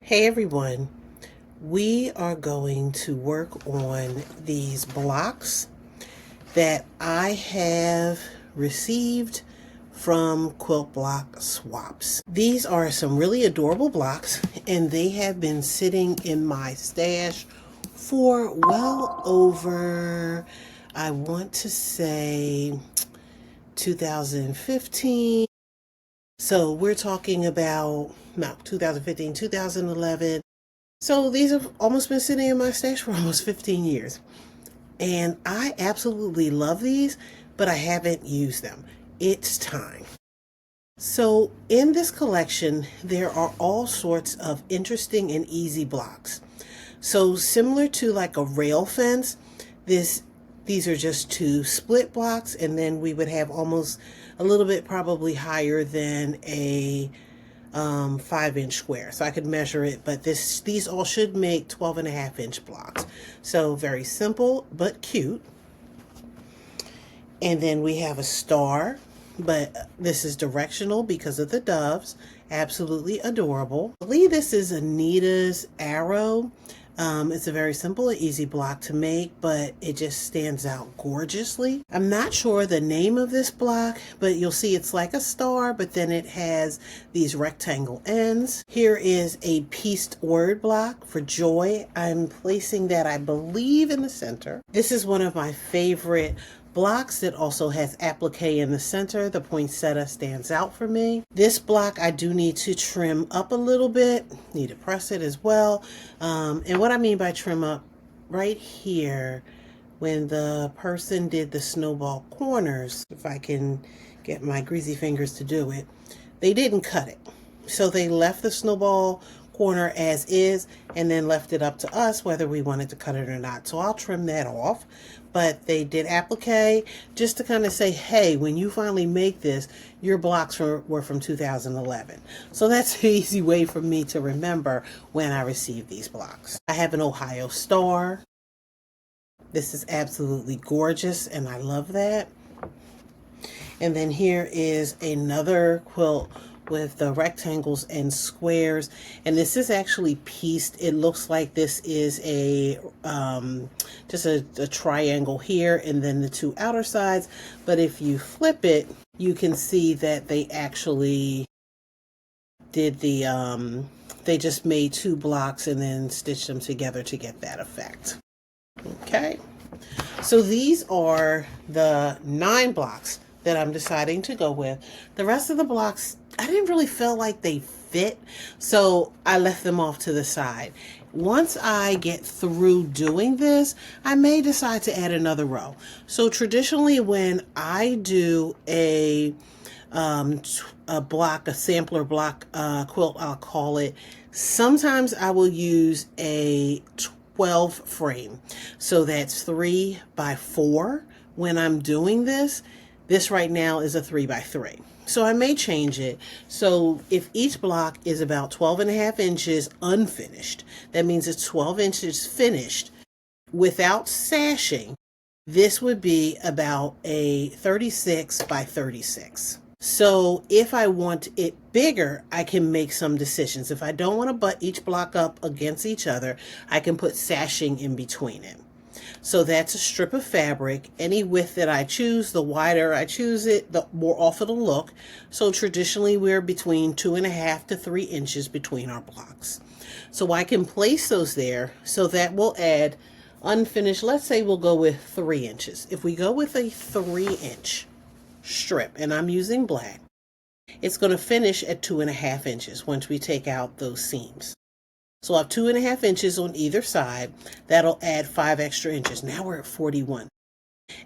Hey everyone, we are going to work on these blocks that I have received from Quilt Block Swaps. These are some really adorable blocks and they have been sitting in my stash for well over, I want to say 2015. So we're talking about, no, 2015, 2011. So these have almost been sitting in my stash for almost 15 years. And I absolutely love these, but I haven't used them. It's time. So in this collection, there are all sorts of interesting and easy blocks. So similar to like a rail fence, these are just two split blocks, and then we would have almost a little bit probably higher than a 5-inch square. So I could measure it, but these all should make 12.5-inch blocks. So very simple, but cute. And then we have a star, but this is directional because of the doves. Absolutely adorable. I believe this is Anita's arrow. It's a very simple and easy block to make, but it just stands out gorgeously. I'm not sure the name of this block, but you'll see it's like a star, but then it has these rectangle ends. Here is a pieced word block for joy. I'm placing that, I believe, in the center. This is one of my favorite blocks that also has applique in the center. The poinsettia stands out for me. This block I do need to trim up a little bit. Need to press it as well. And what I mean by trim up, right here, when the person did the snowball corners, if I can get my greasy fingers to do it, they didn't cut it. So they left the snowball corner as is and then left it up to us whether we wanted to cut it or not. So I'll trim that off. But they did applique just to kind of say, hey, when you finally make this, your blocks were from 2011. So that's an easy way for me to remember when I received these blocks. I have an Ohio star. This is absolutely gorgeous and I love that. And then here is another quilt with the rectangles and squares, and this is actually pieced. It looks like this is a just a triangle here and then the two outer sides, but if you flip it you can see that they actually did the they just made two blocks and then stitched them together to get that effect. Okay, so these are the 9 blocks that I'm deciding to go with. The rest of the blocks, I didn't really feel like they fit, so I left them off to the side. Once I get through doing this, I may decide to add another row. So traditionally when I do a block, a sampler block quilt, I'll call it, sometimes I will use a 12 frame. So that's 3 by 4 when I'm doing this. This right now is a 3 by 3. So I may change it. So if each block is about 12.5 inches unfinished, that means it's 12 inches finished without sashing, this would be about a 36 by 36. So if I want it bigger, I can make some decisions. If I don't want to butt each block up against each other, I can put sashing in between it. So that's a strip of fabric. Any width that I choose, the wider I choose it, the more off it'll look. So traditionally we're between 2.5 to 3 inches between our blocks. So I can place those there, so that will add unfinished, let's say we'll go with 3 inches. If we go with a 3-inch strip, and I'm using black, it's going to finish at 2.5 inches once we take out those seams. So I have 2.5 inches on either side. That'll add 5 extra inches. Now we're at 41.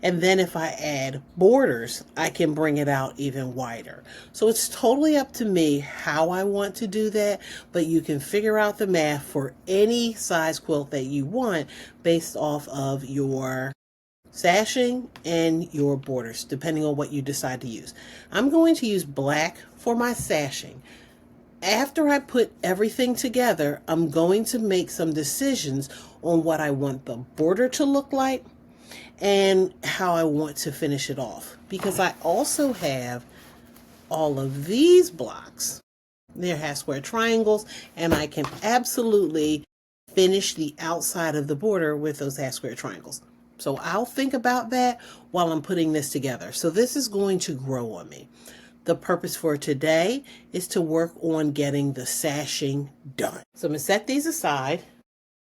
And then if I add borders, I can bring it out even wider. So it's totally up to me how I want to do that, but you can figure out the math for any size quilt that you want based off of your sashing and your borders, depending on what you decide to use. I'm going to use black for my sashing. After I put everything together, I'm going to make some decisions on what I want the border to look like and how I want to finish it off. Because I also have all of these blocks They're half square triangles, and I can absolutely finish the outside of the border with those half square triangles. So I'll think about that while I'm putting this together. So this is going to grow on me. The purpose for today is to work on getting the sashing done. So I'm going to set these aside.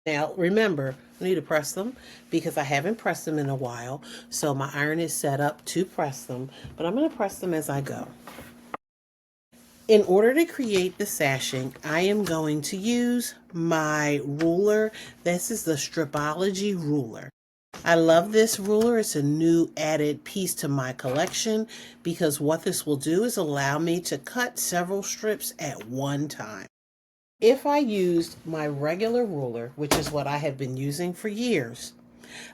Now remember, I need to press them because I haven't pressed them in a while. So my iron is set up to press them, but I'm going to press them as I go. In order to create the sashing, I am going to use my ruler. This is the Stripology ruler. I love this ruler. It's a new added piece to my collection because what this will do is allow me to cut several strips at one time. If I used my regular ruler, which is what I have been using for years,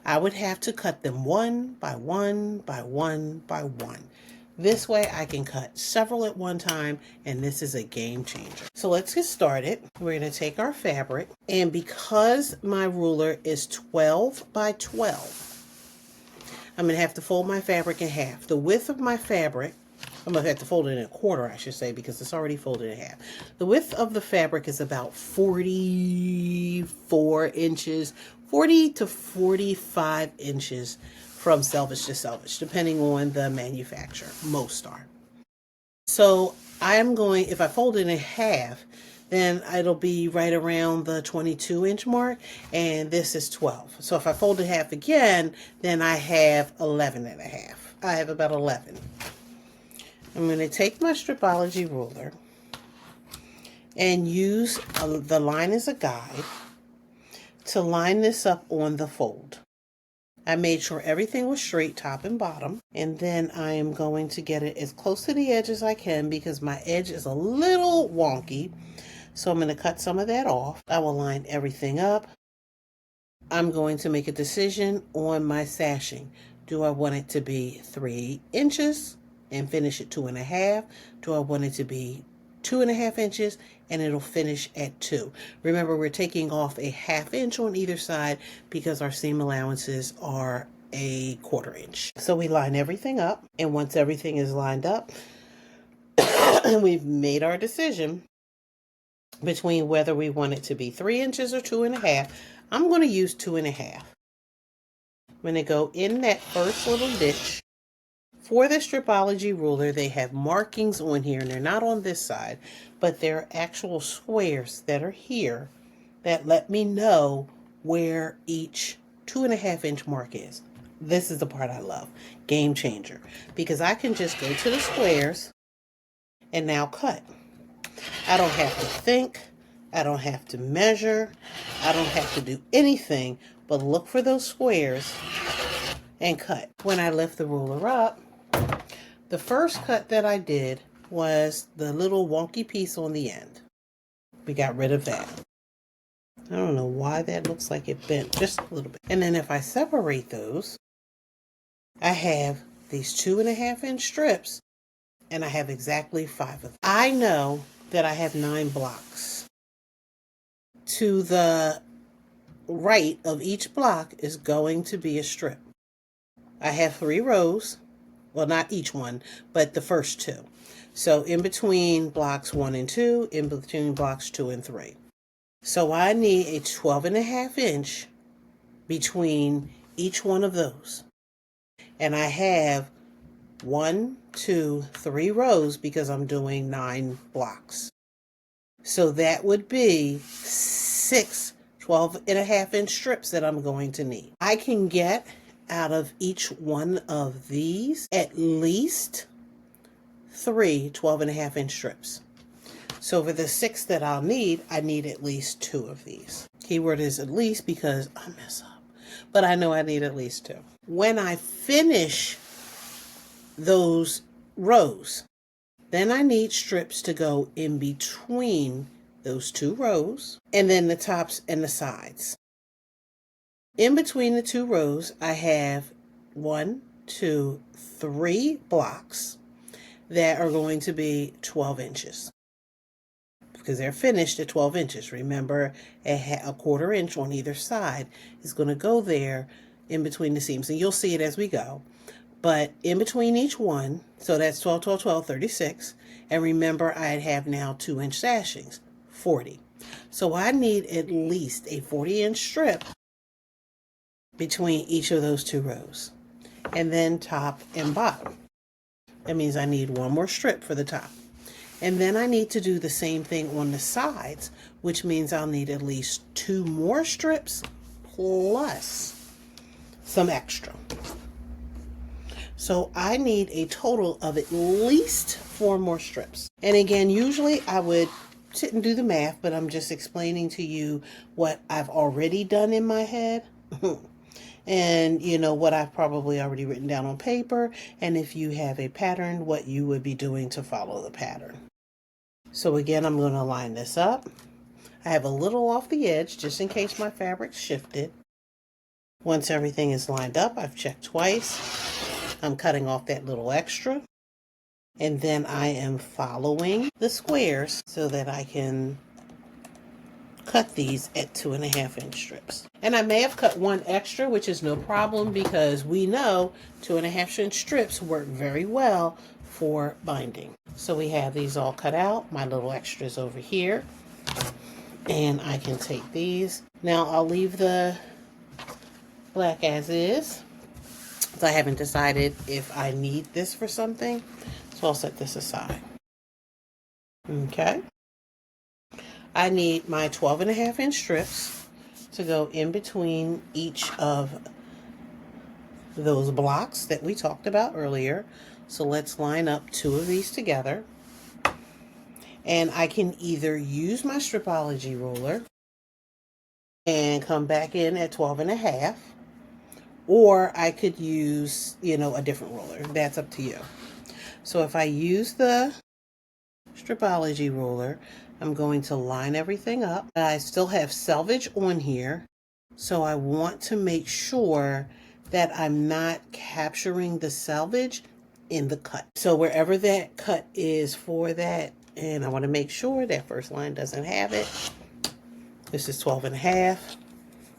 I would have to cut them one by one by one by one. This way I can cut several at one time, and this is a game changer. So let's get started. We're going to take our fabric, and because my ruler is 12 by 12, I'm going to have to fold my fabric in half. The width of my fabric, I'm going to have to fold it in a quarter, I should say, because it's already folded in half. The width of the fabric is about 44 inches, 40 to 45 inches from selvage to selvage, depending on the manufacturer. Most are. So I'm going, if I fold it in half, then it'll be right around the 22-inch mark, and this is 12. So if I fold it half again, then I have 11 and a half. I have about 11. I'm going to take my Stripology ruler and use the line as a guide to line this up on the fold. I made sure everything was straight top and bottom, and then I am going to get it as close to the edge as I can because my edge is a little wonky. So I'm going to cut some of that off. I will line everything up. I'm going to make a decision on my sashing. Do I want it to be 3 inches and finish at 2.5? Do I want it to be 2.5 inches and it'll finish at 2? Remember, we're taking off a 1/2 inch on either side because our seam allowances are a 1/4 inch. So we line everything up, and once everything is lined up, we've made our decision between whether we want it to be 3 inches or 2.5. I'm going to use 2.5. I'm going to go in that first little ditch. For the Stripology ruler, they have markings on here, and they're not on this side, but they're actual squares that are here that let me know where each 2.5 inch mark is. This is the part I love. Game changer. Because I can just go to the squares and now cut. I don't have to think. I don't have to measure. I don't have to do anything but look for those squares and cut. When I lift the ruler up, the first cut that I did was the little wonky piece on the end. We got rid of that. I don't know why that looks like it bent just a little bit. And then if I separate those, I have these 2.5 inch strips, and I have exactly 5 of them. I know that I have 9 blocks. To the right of each block is going to be a strip. I have 3 rows. Well, not each one, but the first 2. So in between blocks 1 and 2, in between blocks 2 and 3. So I need a 12.5 inch between each one of those. And I have 1, 2, 3 rows because I'm doing 9 blocks. So that would be 6 12.5 inch strips that I'm going to need. I can get out of each one of these at least 3 12.5 inch strips. So for the 6 that I'll need, I need at least 2 of these. Keyword is at least because I mess up, but I know I need at least 2. When I finish those rows, then I need strips to go in between those 2 rows, and then the tops and the sides. In between the 2 rows, I have 1, 2, 3 blocks that are going to be 12 inches because they're finished at 12 inches. Remember, a 1/4 inch on either side is going to go there in between the seams, and you'll see it as we go. But in between each one, so that's 12, 12, 12, 36, And remember, I have now 2-inch sashings, 40. So I need at least a 40-inch strip between each of those 2 rows. And then top and bottom. That means I need 1 more strip for the top. And then I need to do the same thing on the sides, which means I'll need at least 2 more strips plus some extra. So I need a total of at least 4 more strips. And again, usually I would sit and do the math, but I'm just explaining to you what I've already done in my head. And you know what I've probably already written down on paper. And if you have a pattern, what you would be doing to follow the pattern. So again, I'm going to line this up. I have a little off the edge just in case my fabric shifted. Once everything is lined up, I've checked twice. I'm cutting off that little extra. And then I am following the squares so that I can cut these at 2.5-inch strips. And I may have cut 1 extra, which is no problem because we know 2.5-inch strips work very well for binding. So we have these all cut out, my little extras over here. And I can take these. Now I'll leave the black as is. So I haven't decided if I need this for something. So I'll set this aside. Okay. I need my 12.5-inch strips to go in between each of those blocks that we talked about earlier. So let's line up 2 of these together. And I can either use my stripology ruler and come back in at 12.5, or I could use, a different ruler. That's up to you. So if I use the stripology ruler, I'm going to line everything up. I still have selvage on here, so I want to make sure that I'm not capturing the selvage in the cut. So wherever that cut is for that, and I want to make sure that first line doesn't have it. This is 12.5.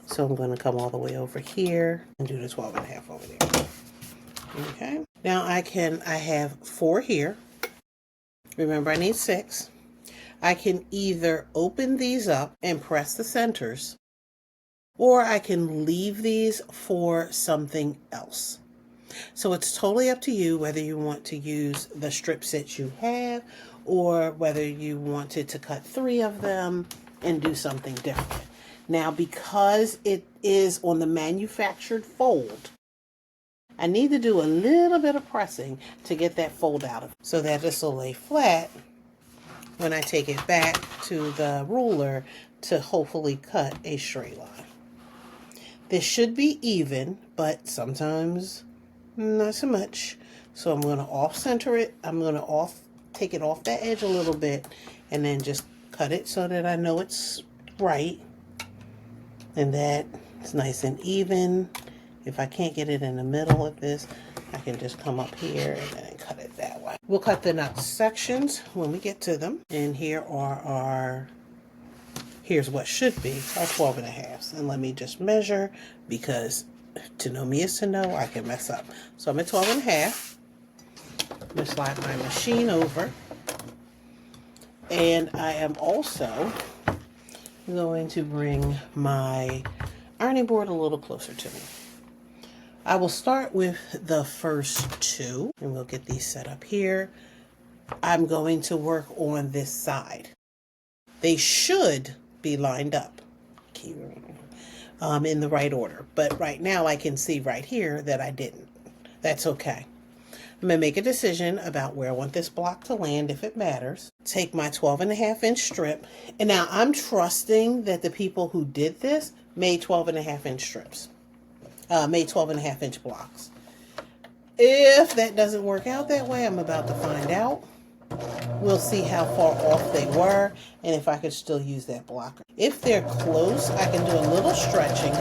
So I'm going to come all the way over here and do the 12.5 over there. Okay. Now I have 4 here. Remember, I need 6. I can either open these up and press the centers, or I can leave these for something else. So it's totally up to you whether you want to use the strip sets you have, or whether you wanted to cut 3 of them and do something different. Now, because it is on the manufactured fold, I need to do a little bit of pressing to get that fold out of it so that this will lay flat when I take it back to the ruler to hopefully cut a straight line. This should be even, but sometimes not so much. So I'm going to off center it. I'm going to take it off that edge a little bit and then just cut it so that I know it's right and that it's nice and even. If I can't get it in the middle of this, I can just come up here and then cut it that way. We'll cut the nut sections when we get to them. And here are here's what should be our 12.5s. And let me just measure, because to know me is to know I can mess up. So I'm at 12.5. I'm going to slide my machine over. And I am also going to bring my ironing board a little closer to me. I will start with the first 2, and we'll get these set up here. I'm going to work on this side. They should be lined up in the right order, but right now I can see right here that I didn't. That's okay. I'm going to make a decision about where I want this block to land if it matters. Take my 12.5-inch strip, and now I'm trusting that the people who did this made 12.5-inch strips. Made 12.5-inch blocks. If that doesn't work out that way, I'm about to find out. We'll see how far off they were and if I could still use that blocker. If they're close, I can do a little stretching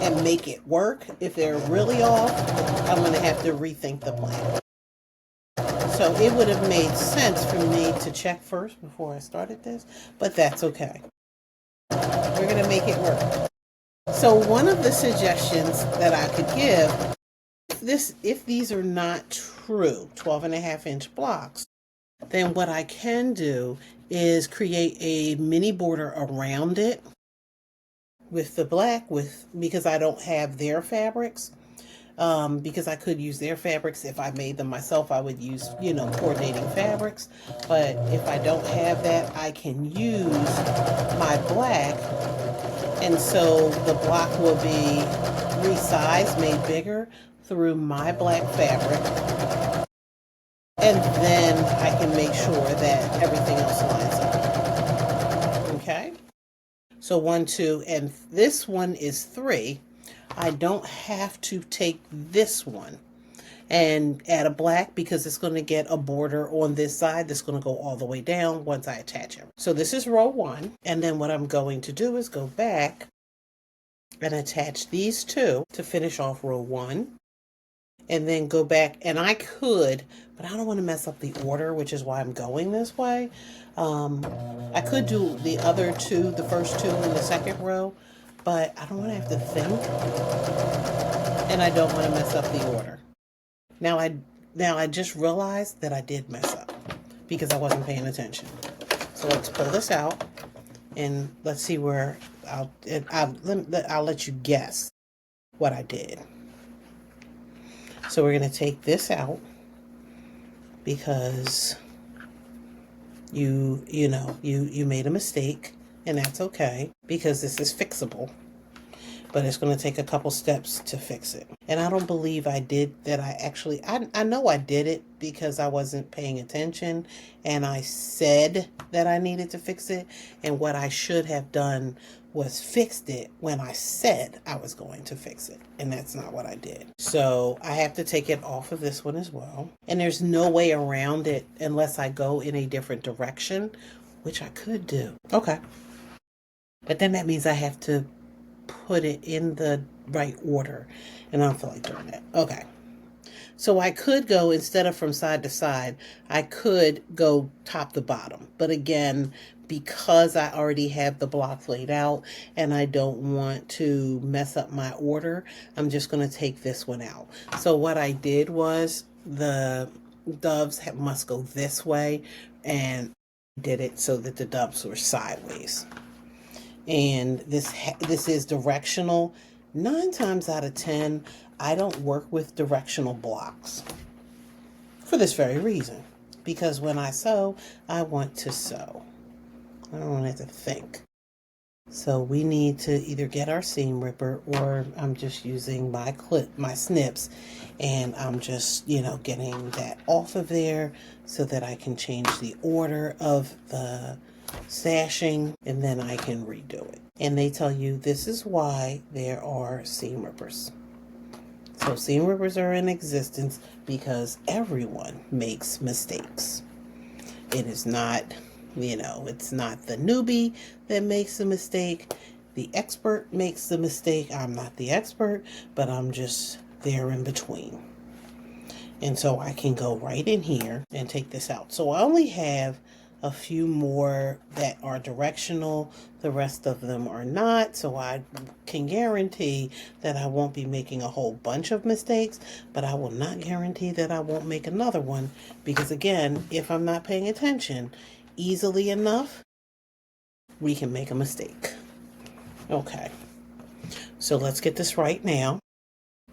and make it work. If they're really off, I'm going to have to rethink the plan. So it would have made sense for me to check first before I started this, but that's okay. We're going to make it work. So one of the suggestions that I could give, if these are not true 12.5-inch blocks, then what I can do is create a mini border around it with the black, because I don't have their fabrics. Because I could use their fabrics. If I made them myself, I would use, coordinating fabrics. But if I don't have that, I can use my black. And so the block will be resized, made bigger through my black fabric. And then I can make sure that everything else lines up. Okay? So 1, 2, and this one is 3. I don't have to take this one and add a black because it's going to get a border on this side that's going to go all the way down once I attach it. So this is row 1. And then what I'm going to do is go back and attach these 2 to finish off row 1. And then go back, and I could, but I don't want to mess up the order, which is why I'm going this way. I could do the other 2, the first 2 in the second row, but I don't want to have to think, and I don't want to mess up the order. Now I just realized that I did mess up because I wasn't paying attention. So let's pull this out, and let's see where I'll let you guess what I did. So we're going to take this out because you made a mistake, and that's okay because this is fixable. But it's going to take a couple steps to fix it. And I don't believe I did that. I know I did it because I wasn't paying attention, and I said that I needed to fix it. And what I should have done was fixed it when I said I was going to fix it. And that's not what I did. So I have to take it off of this one as well. And there's no way around it unless I go in a different direction, which I could do. Okay. But then that means I have to put it in the right order, and I don't feel like doing that. Okay. So I could go, instead of from side to side, I could go top to bottom. But again, because I already have the block laid out and I don't want to mess up my order, I'm just going to take this one out. So what I did was the doves must go this way, and did it so that the doves were sideways. And this is directional. 9 times out of 10, I don't work with directional blocks for this very reason. Because when I sew, I want to sew. I don't want to have to think. So we need to either get our seam ripper, or I'm just using my snips, and I'm just, getting that off of there so that I can change the order of the sashing, and then I can redo it. And they tell you this is why there are seam rippers. So seam rippers are in existence because everyone makes mistakes. It is not, it's not the newbie that makes a mistake. The expert makes the mistake. I'm not the expert, but I'm just there in between. And so I can go right in here and take this out. So I only have a few more that are directional. The rest of them are not. So I can guarantee that I won't be making a whole bunch of mistakes, but I will not guarantee that I won't make another one, because again, if I'm not paying attention easily enough, we can make a mistake. Okay, so let's get this right now.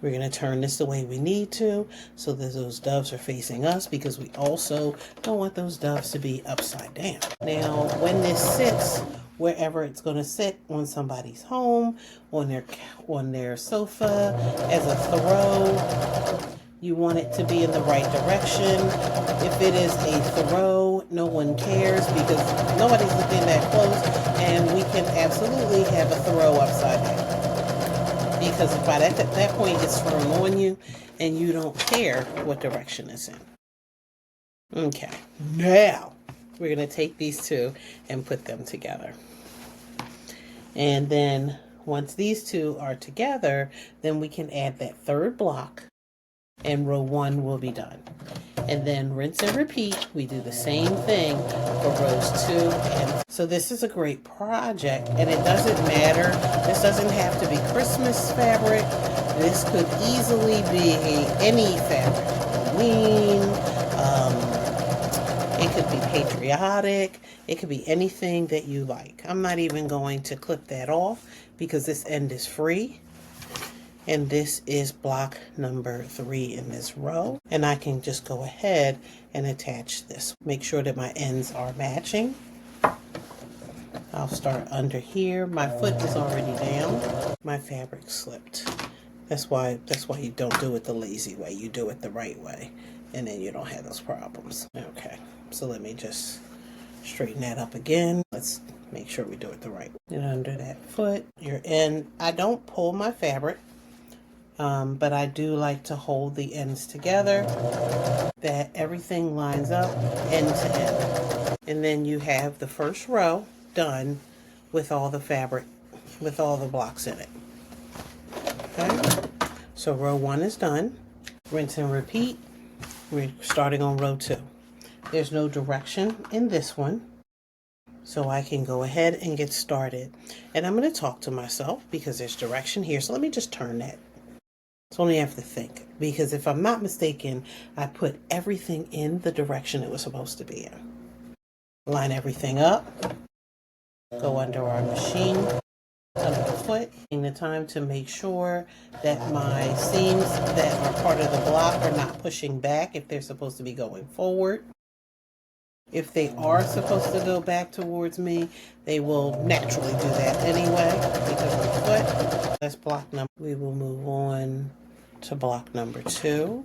We're going to turn this the way we need to so that those doves are facing us, because we also don't want those doves to be upside down. Now, when this sits wherever it's going to sit, on somebody's home, on their sofa, as a throw, you want it to be in the right direction. If it is a throw, no one cares because nobody's looking that close, and we can absolutely have a throw upside down. Because by that point, it's thrown on you, and you don't care what direction it's in. Okay, now we're going to take these 2 and put them together. And then once these 2 are together, then we can add that 3rd block, and row 1 will be done. And then rinse and repeat. We do the same thing for rows 2 and so this is a great project, and it doesn't matter. This doesn't have to be Christmas fabric. This could easily be any fabric. Halloween, It could be patriotic. It could be anything that you like. I'm not even going to clip that off because this end is free. And this is block number 3 in this row. And I can just go ahead and attach this. Make sure that my ends are matching. I'll start under here. My foot is already down. My fabric slipped. That's why you don't do it the lazy way. You do it the right way. And then you don't have those problems. Okay, so let me just straighten that up again. Let's make sure we do it the right way. And under that foot, your end. I don't pull my fabric, but I do like to hold the ends together, that everything lines up end to end. And then you have the first row done with all the fabric, with all the blocks in it. Okay, so row 1 is done. Rinse and repeat. We're starting on row 2. There's no direction in this one, so I can go ahead and get started. And I'm going to talk to myself because there's direction here. So let me just turn that. So only have to think, because if I'm not mistaken, I put everything in the direction it was supposed to be in. Line everything up. Go under our machine, under the foot. Taking the time to make sure that my seams that are part of the block are not pushing back if they're supposed to be going forward. If they are supposed to go back towards me, they will naturally do that anyway because of the foot. That's block number. We will move on to block number 2.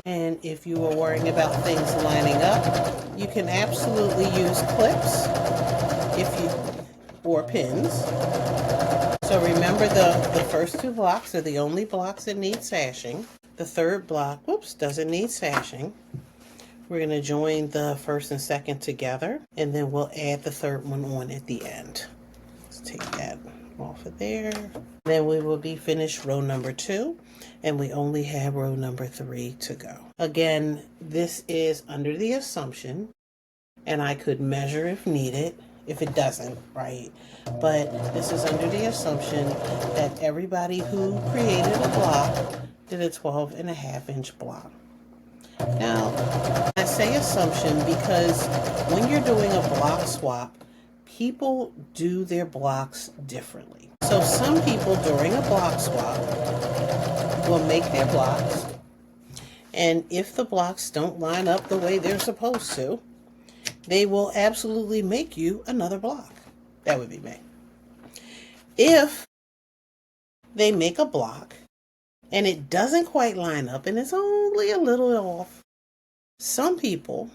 And if you are worrying about things lining up, you can absolutely use clips or pins. So remember the first 2 blocks are the only blocks that need sashing. The third block, doesn't need sashing. We're going to join the first and second together, and then we'll add the third one on at the end. Let's take that off of there. Then we will be finished row number 2, and we only have row number 3 to go. Again, this is under the assumption, and I could measure if needed, if it doesn't, right? But this is under the assumption that everybody who created a block did a 12.5-inch block. Now, I say assumption because when you're doing a block swap, people do their blocks differently. So some people during a block swap will make their blocks, and if the blocks don't line up the way they're supposed to, they will absolutely make you another block. That would be me. If they make a block and it doesn't quite line up and it's only a little off, some people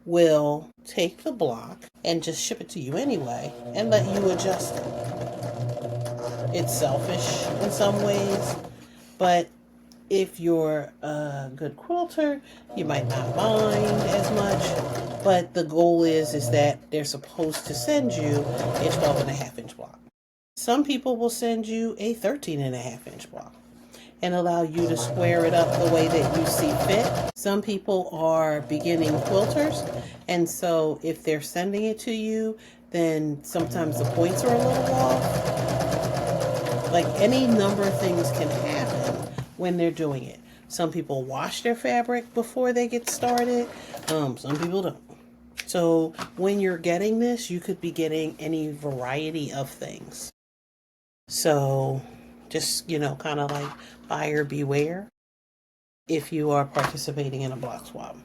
will take the block and just ship it to you anyway and let you adjust it. It's selfish in some ways, but if you're a good quilter, you might not mind as much, but the goal is that they're supposed to send you a 12.5-inch block. Some people will send you a 13.5-inch block and allow you to square it up the way that you see fit. Some people are beginning quilters, and so if they're sending it to you, then sometimes the points are a little off. Like any number of things can happen when they're doing it. Some people wash their fabric before they get started. Some people don't. So when you're getting this, you could be getting any variety of things. So just, kind of like buyer beware if you are participating in a block swap.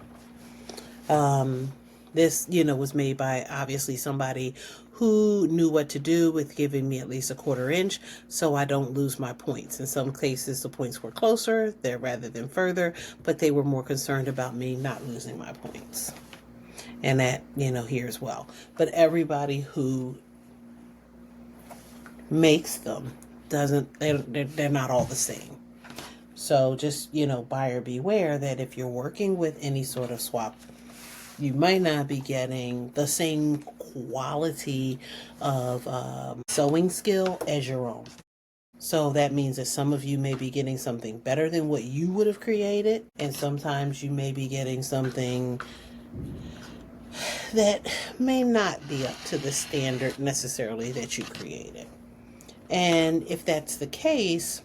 This, was made by obviously somebody who knew what to do with giving me at least a 1/4 inch so I don't lose my points. In some cases, the points were closer there rather than further, but they were more concerned about me not losing my points. And that, here as well. But everybody who makes them they're not all the same. So just, buyer beware that if you're working with any sort of swap, you might not be getting the same quality of sewing skill as your own. So that means that some of you may be getting something better than what you would have created, and sometimes you may be getting something that may not be up to the standard necessarily that you created. And if that's the case,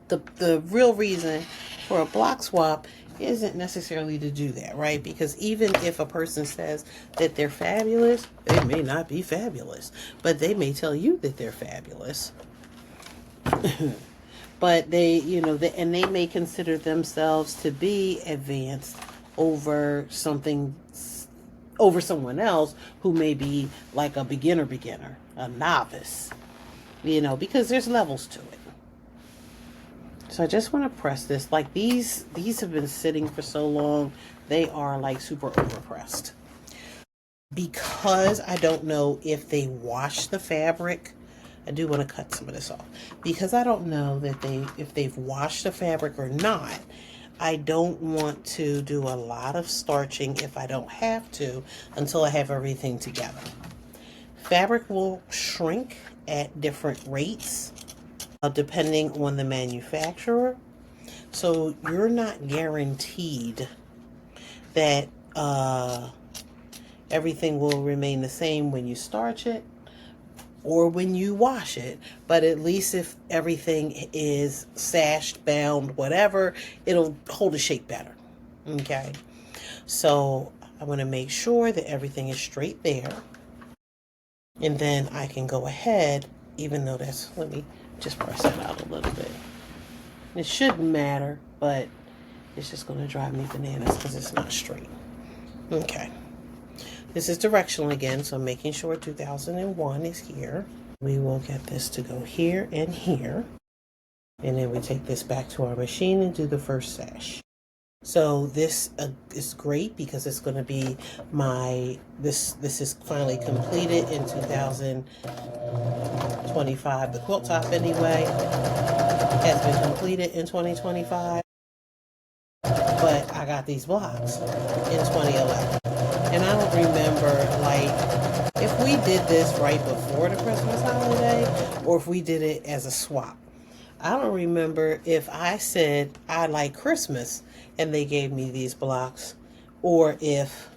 the real reason for a block swap isn't necessarily to do that, right? Because even if a person says that they're fabulous, they may not be fabulous, but they may tell you that they're fabulous. But they, you know, and they may consider themselves to be advanced over something, over someone else who may be like a beginner, a novice, you know, because there's levels to it. So I just want to press this. Like these have been sitting for so long, they are like super overpressed. Because I don't know if they wash the fabric, I do want to cut some of this off. Because I don't know that if they've washed the fabric or not, I don't want to do a lot of starching if I don't have to until I have everything together. Fabric will shrink at different rates depending on the manufacturer. So you're not guaranteed that everything will remain the same when you starch it or when you wash it. But at least if everything is sashed, bound, whatever, it'll hold the shape better. Okay. So I want to make sure that everything is straight there. And then I can go ahead, even though that's, let me just press that out a little bit. It shouldn't matter, but it's just going to drive me bananas because it's not straight. Okay. This is directional again, so I'm making sure 2001 is here. We will get this to go here and here. And then we take this back to our machine and do the first sash. So this is great because it's going to be my, this is finally completed in 2025. The quilt top anyway has been completed in 2025. But I got these blocks in 2011. And I don't remember, like, if we did this right before the Christmas holiday or if we did it as a swap. I don't remember if I said I like Christmas and they gave me these blocks, or if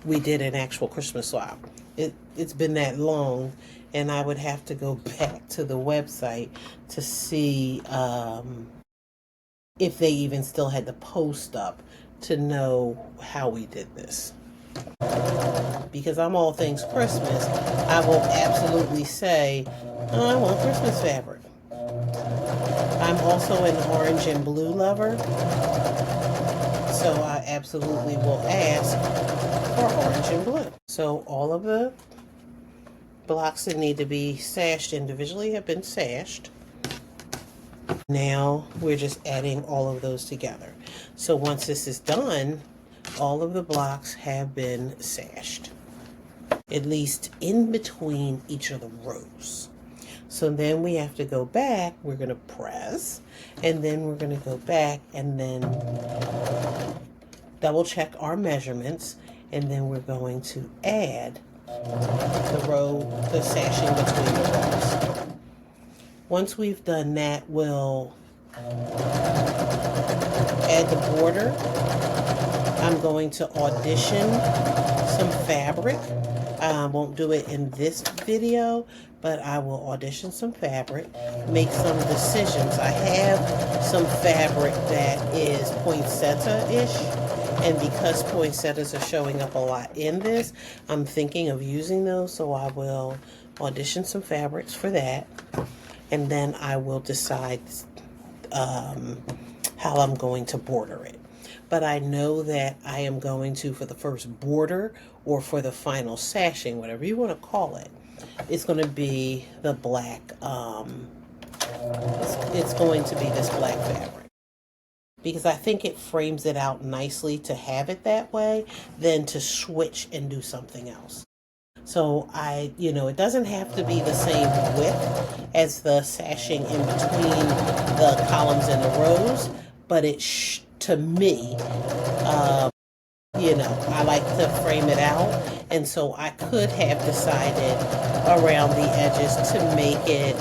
we did an actual Christmas swap. It's been that long, and I would have to go back to the website to see if they even still had the post up to know how we did this. Because I'm all things Christmas, I will absolutely say, oh, I want Christmas fabric. I'm also an orange and blue lover, so I absolutely will ask for orange and blue. So all of the blocks that need to be sashed individually have been sashed. Now we're just adding all of those together. So once this is done, all of the blocks have been sashed, at least in between each of the rows. So then we have to go back, we're going to press, and then we're going to go back and then double check our measurements, and then we're going to add the sashing between the rows. Once we've done that, we'll add the border. I'm going to audition some fabric. I won't do it in this video, but I will audition some fabric, make some decisions. I have some fabric that is poinsettia-ish, and because poinsettias are showing up a lot in this, I'm thinking of using those, so I will audition some fabrics for that, and then I will decide how I'm going to border it. But I know that I am going to, for the first border or for the final sashing, whatever you want to call it, it's going to be the black, it's going to be this black fabric. Because I think it frames it out nicely to have it that way than to switch and do something else. So it doesn't have to be the same width as the sashing in between the columns and the rows, but to me, I like to frame it out, and so I could have decided around the edges to make it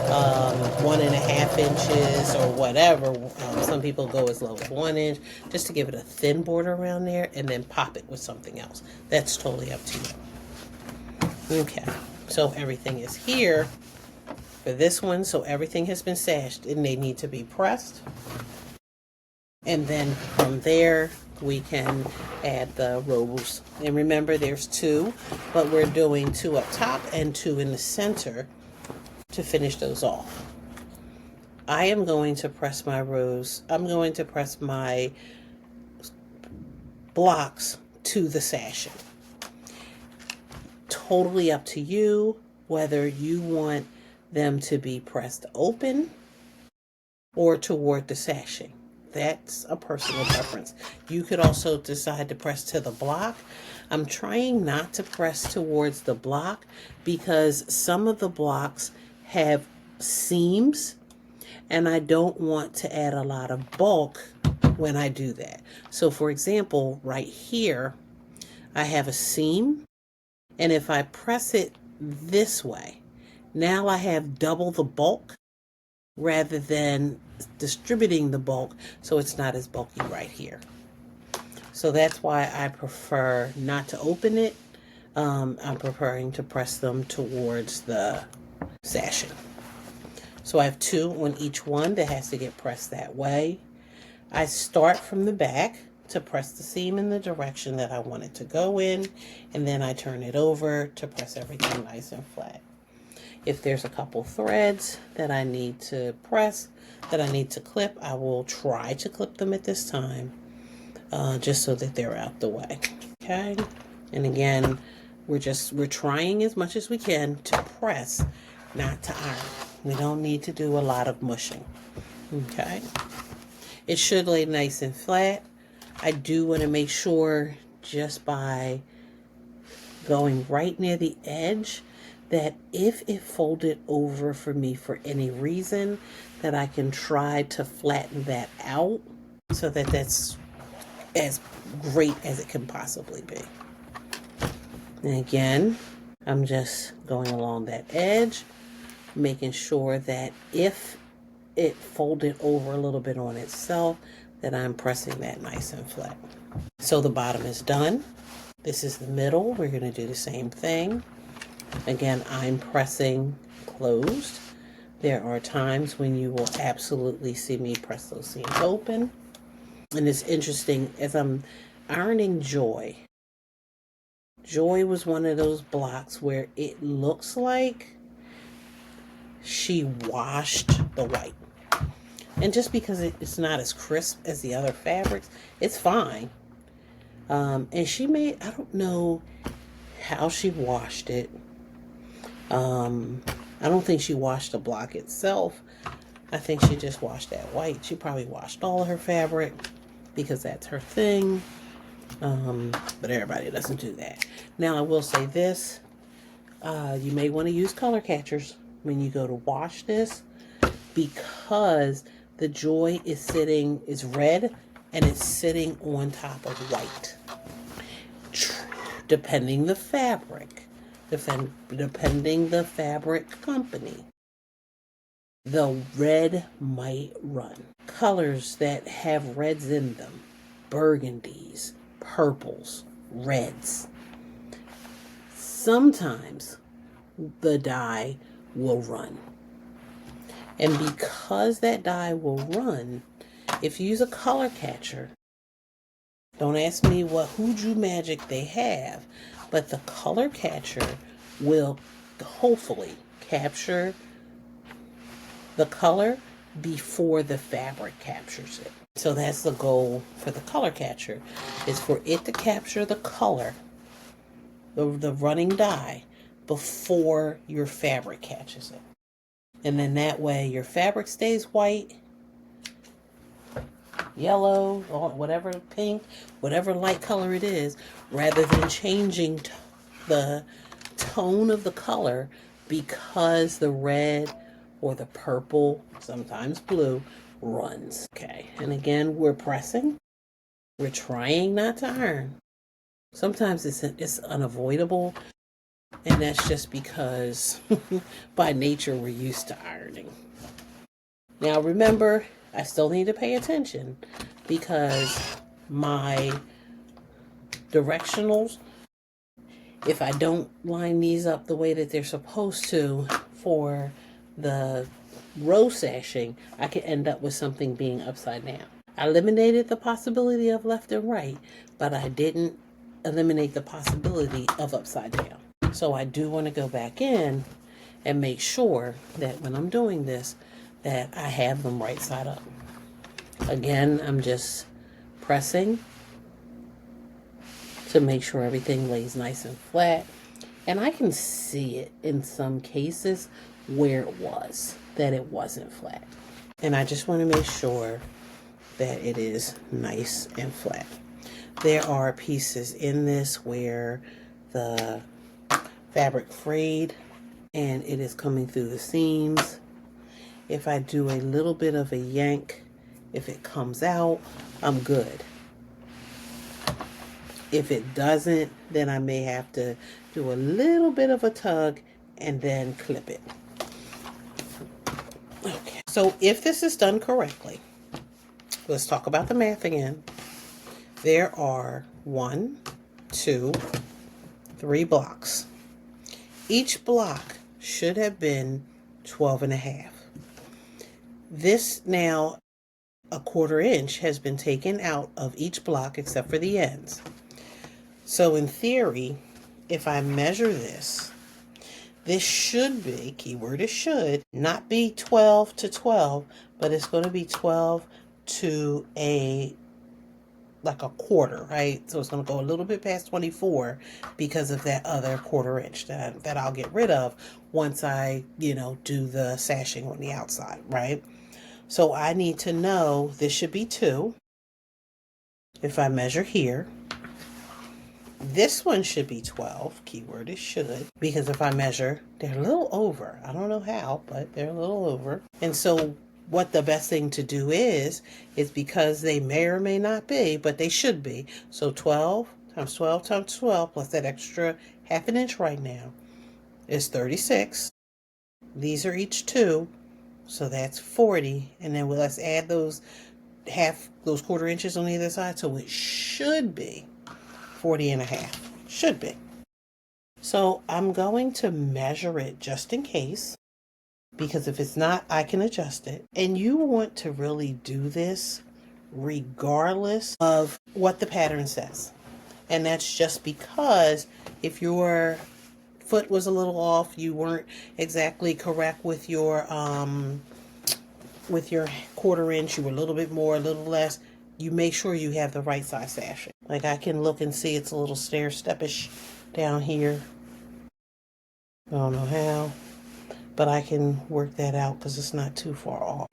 1.5 inches or whatever. Some people go as low as 1 inch, just to give it a thin border around there, and then pop it with something else. That's totally up to you. Okay, so everything is here for this one. So everything has been sashed, and they need to be pressed. And then from there, we can add the rows. And remember, there's 2, but we're doing 2 up top and 2 in the center to finish those off. I am going to press my rows. I'm going to press my blocks to the sashing. Totally up to you whether you want them to be pressed open or toward the sashing. That's a personal preference. You could also decide to press to the block. I'm trying not to press towards the block because some of the blocks have seams and I don't want to add a lot of bulk when I do that. So for example, right here, I have a seam, and if I press it this way, now I have double the bulk rather than distributing the bulk, so it's not as bulky right here. So that's why I prefer not to open it. I'm preferring to press them towards the sashing. So I have 2 on each one that has to get pressed that way. I start from the back to press the seam in the direction that I want it to go in, and then I turn it over to press everything nice and flat. If there's a couple threads that I need to press, that I need to clip, I will try to clip them at this time, just so that they're out the way. Okay, and again, we're trying as much as we can to press, not to iron. We don't need to do a lot of mushing. Okay, it should lay nice and flat. I do want to make sure, just by going right near the edge, that if it folded over for me for any reason, that I can try to flatten that out so that that's as great as it can possibly be. And again, I'm just going along that edge, making sure that if it folded over a little bit on itself, that I'm pressing that nice and flat. So the bottom is done. This is the middle. We're going to do the same thing. Again, I'm pressing closed. There are times when you will absolutely see me press those seams open. And it's interesting, as I'm ironing Joy, Joy was one of those blocks where it looks like she washed the white. And just because it's not as crisp as the other fabrics, it's fine. And she made, I don't know how she washed it. I don't think she washed the block itself. I think she just washed that white. She probably washed all of her fabric because that's her thing. But everybody doesn't do that. Now I will say this, you may want to use color catchers when you go to wash this, because the Joy is red and it's sitting on top of white. Depending the fabric, depending the fabric company, the red might run. Colors that have reds in them, burgundies, purples, reds. Sometimes the dye will run. And because that dye will run, if you use a color catcher, don't ask me what hoodoo magic they have, but the color catcher will hopefully capture the color before the fabric captures it. So that's the goal for the color catcher, is for it to capture the color, the running dye, before your fabric catches it. And then that way your fabric stays white, yellow, or whatever, pink, whatever light color it is, rather than changing the tone of the color because the red or the purple, sometimes blue, runs. Okay, and again, we're pressing. We're trying not to iron. Sometimes it's unavoidable, and that's just because by nature we're used to ironing. Now remember, I still need to pay attention because my directionals, if I don't line these up the way that they're supposed to for the row sashing, I could end up with something being upside down. I eliminated the possibility of left and right, but I didn't eliminate the possibility of upside down. So I do want to go back in and make sure that when I'm doing this, that I have them right side up. Again, I'm just pressing to make sure everything lays nice and flat. And I can see it in some cases where it was, that it wasn't flat. And I just want to make sure that it is nice and flat. There are pieces in this where the fabric frayed and it is coming through the seams. If I do a little bit of a yank, if it comes out, I'm good. If it doesn't, then I may have to do a little bit of a tug and then clip it. Okay, so if this is done correctly, let's talk about the math again. There are 1, 2, 3 blocks. Each block should have been 12.5. This now, a 1/4 inch has been taken out of each block except for the ends. So in theory, if I measure this, this should be, keyword is should, not be 12 to 12, but it's going to be 12 to like a 1/4, right? So it's going to go a little bit past 24 because of that other 1/4 inch that I'll get rid of once I, do the sashing on the outside, right? So I need to know this should be 2. If I measure here, this one should be 12, keyword is should, because if I measure, they're a little over. I don't know how, but they're a little over. And so what the best thing to do is because they may or may not be, but they should be. So 12 times 12 times 12 plus that extra 1/2 inch right now is 36. These are each 2, so that's 40. And then let's add those 1/4 inches on either side, so it should be 40.5. Should be. So I'm going to measure it just in case, because if it's not, I can adjust it. And you want to really do this regardless of what the pattern says. And that's just because if your foot was a little off, you weren't exactly correct with your 1/4 inch, you were a little bit more, a little less, you make sure you have the right size sashing. Like I can look and see it's a little stair-steppish down here. I don't know how, but I can work that out because it's not too far off.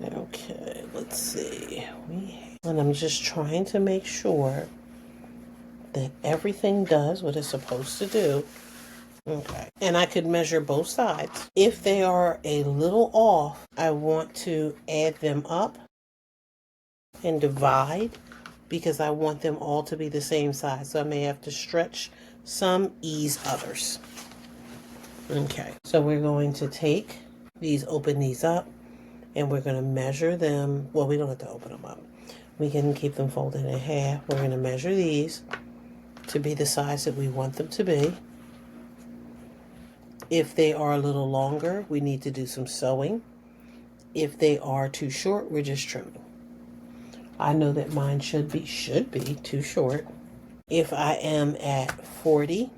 Okay, let's see. And I'm just trying to make sure that everything does what it's supposed to do. Okay, and I could measure both sides. If they are a little off, I want to add them up and divide because I want them all to be the same size. So I may have to stretch some, ease others. Okay, so we're going to take these, open these up, and we're going to measure them. Well, we don't have to open them up. We can keep them folded in half. We're going to measure these to be the size that we want them to be. If they are a little longer, we need to do some sewing. If they are too short, we're just trimming. I know that mine should be too short. If I am at 40,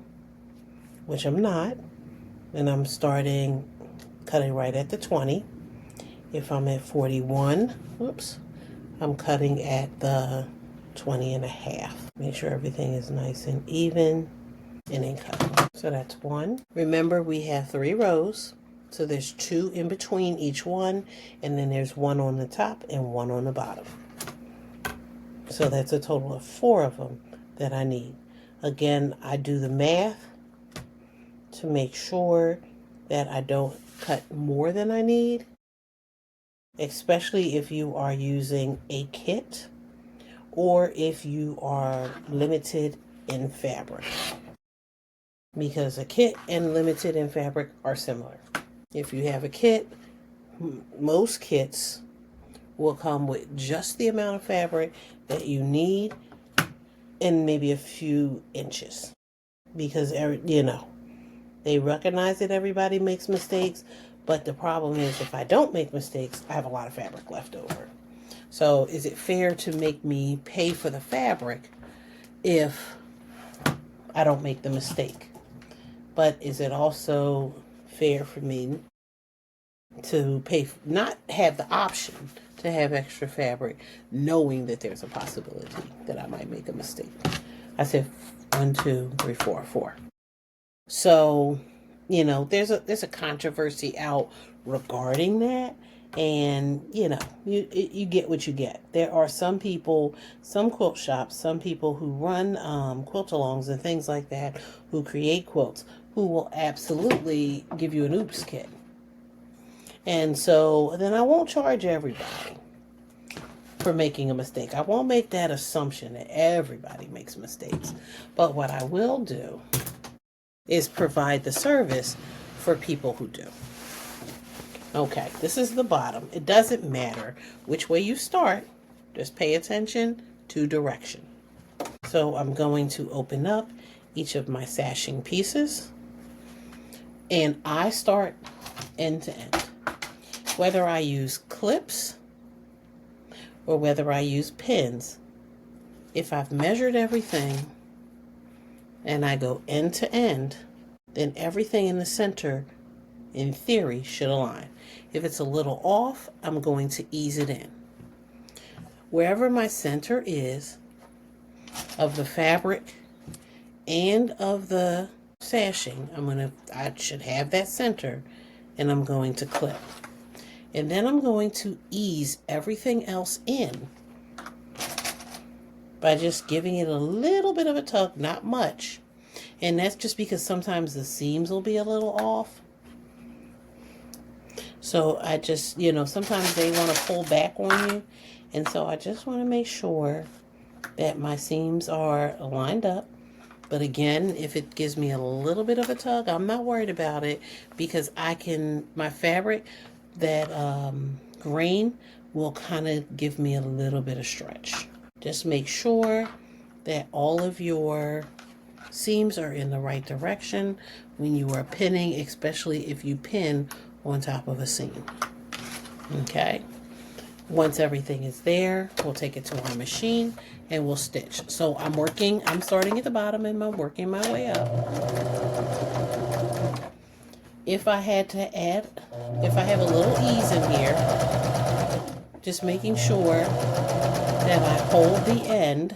which I'm not, then I'm starting cutting right at the 20. If I'm at 41, I'm cutting at the 20.5. Make sure everything is nice and even, and then cut. So that's 1. Remember, we have 3 rows. So there's 2 in between each one, and then there's 1 on the top and 1 on the bottom. So that's a total of 4 of them that I need. Again, I do the math to make sure that I don't cut more than I need, especially if you are using a kit or if you are limited in fabric, because a kit and limited in fabric are similar. If you have a kit, most kits will come with just the amount of fabric that you need and maybe a few inches, because they recognize that everybody makes mistakes, but the problem is if I don't make mistakes, I have a lot of fabric left over. So is it fair to make me pay for the fabric if I don't make the mistake? But is it also fair for me to pay, not have the option to have extra fabric, knowing that there's a possibility that I might make a mistake? I said 1, 2, 3, 4, 4. So, you know, there's a controversy out regarding that, and you get what you get. There are some people, some quilt shops, some people who run quilt-alongs and things like that, who create quilts, who will absolutely give you an oops kit. And so then I won't charge everybody for making a mistake. I won't make that assumption that everybody makes mistakes. But what I will do is provide the service for people who do. Okay, this is the bottom. It doesn't matter which way you start. Just pay attention to direction. So I'm going to open up each of my sashing pieces, and I start end to end. Whether I use clips or whether I use pins, if I've measured everything and I go end to end, then everything in the center, in theory, should align. If it's a little off, I'm going to ease it in. Wherever my center is of the fabric and of the sashing, I should have that center, and I'm going to clip. And then I'm going to ease everything else in by just giving it a little bit of a tug, not much. And that's just because sometimes the seams will be a little off. So I just, sometimes they want to pull back on you. And so I just want to make sure that my seams are lined up. But again, if it gives me a little bit of a tug, I'm not worried about it, because my fabric, that grain will kind of give me a little bit of stretch. Just make sure that all of your seams are in the right direction when you are pinning, especially if you pin on top of a seam. Okay, once everything is there, we'll take it to our machine and we'll stitch. So I'm starting at the bottom and I'm working my way up. If I have a little ease in here, just making sure that I hold the end.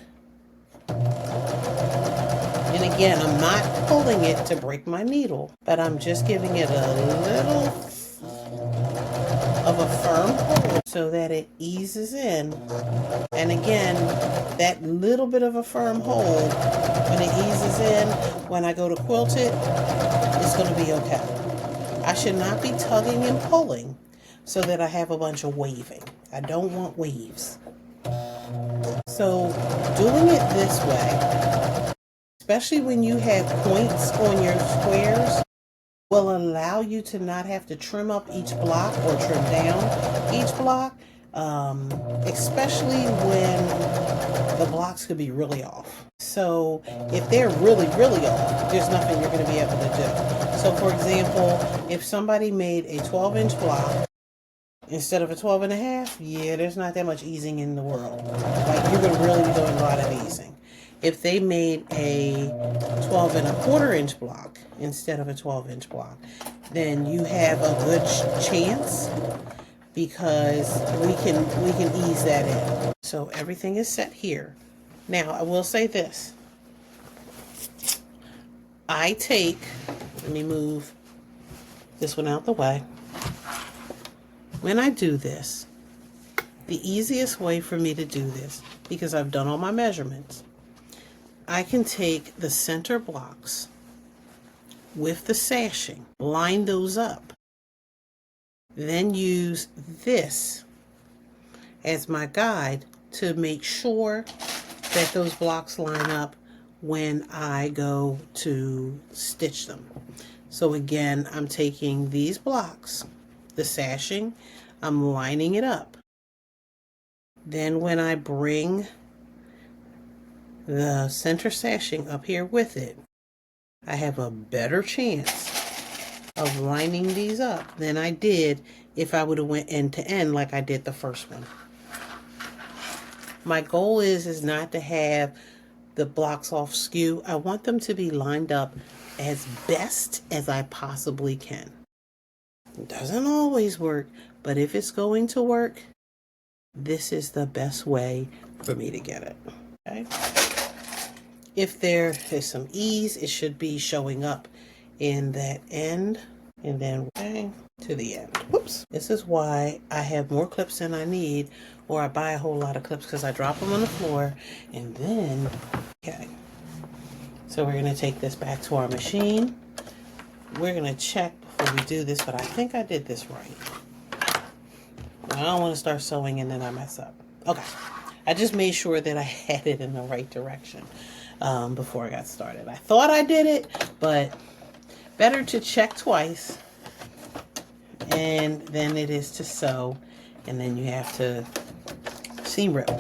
And again, I'm not pulling it to break my needle, but I'm just giving it a little of a firm hold so that it eases in. And again, that little bit of a firm hold, when it eases in, when I go to quilt it, it's going to be okay. I should not be tugging and pulling so that I have a bunch of waving. I don't want waves. So doing it this way, especially when you have points on your squares, will allow you to not have to trim up each block or trim down each block, especially when the blocks could be really off. So if they're really, really off, there's nothing you're going to be able to do. So for example, if somebody made a 12-inch block instead of a 12.5, yeah, there's not that much easing in the world. Like, you're going to really be doing a lot of easing. If they made a 12.25-inch block instead of a 12-inch block, then you have a good chance, because we can ease that in. So everything is set here. Now, I will say this. Let me move this one out the way. When I do this, the easiest way for me to do this, because I've done all my measurements, I can take the center blocks with the sashing, line those up, then use this as my guide to make sure that those blocks line up when I go to stitch them. So again, I'm taking these blocks, the sashing, I'm lining it up. Then when I bring the center sashing up here with it, I have a better chance of lining these up than I did if I would have went end to end like I did the first one. My goal is not to have the blocks off skew. I want them to be lined up as best as I possibly can. It doesn't always work, but if it's going to work, this is the best way for me to get it. Okay. If there is some ease, it should be showing up in that end, and then bang to the end. Whoops. This is why I have more clips than I need, or I buy a whole lot of clips because I drop them on the floor, and then, okay. So we're going to take this back to our machine. We're going to check before we do this, but I think I did this right. I don't want to start sewing and then I mess up. Okay. I just made sure that I had it in the right direction before I got started. I thought I did it, but better to check twice and then it is to sew, and then you have to seam rip.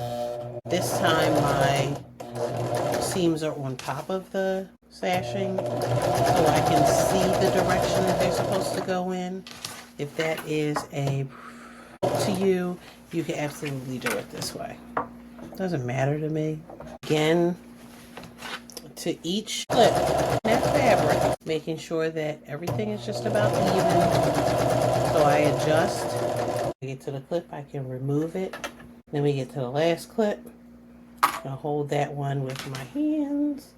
This time my seams are on top of the sashing so I can see the direction that they're supposed to go in. If that is to you, you can absolutely do it this way. Doesn't matter to me. Again, to each clip that fabric, making sure that everything is just about even. So I adjust. When I get to the clip, I can remove it. Then we get to the last clip. I'll hold that one with my hands.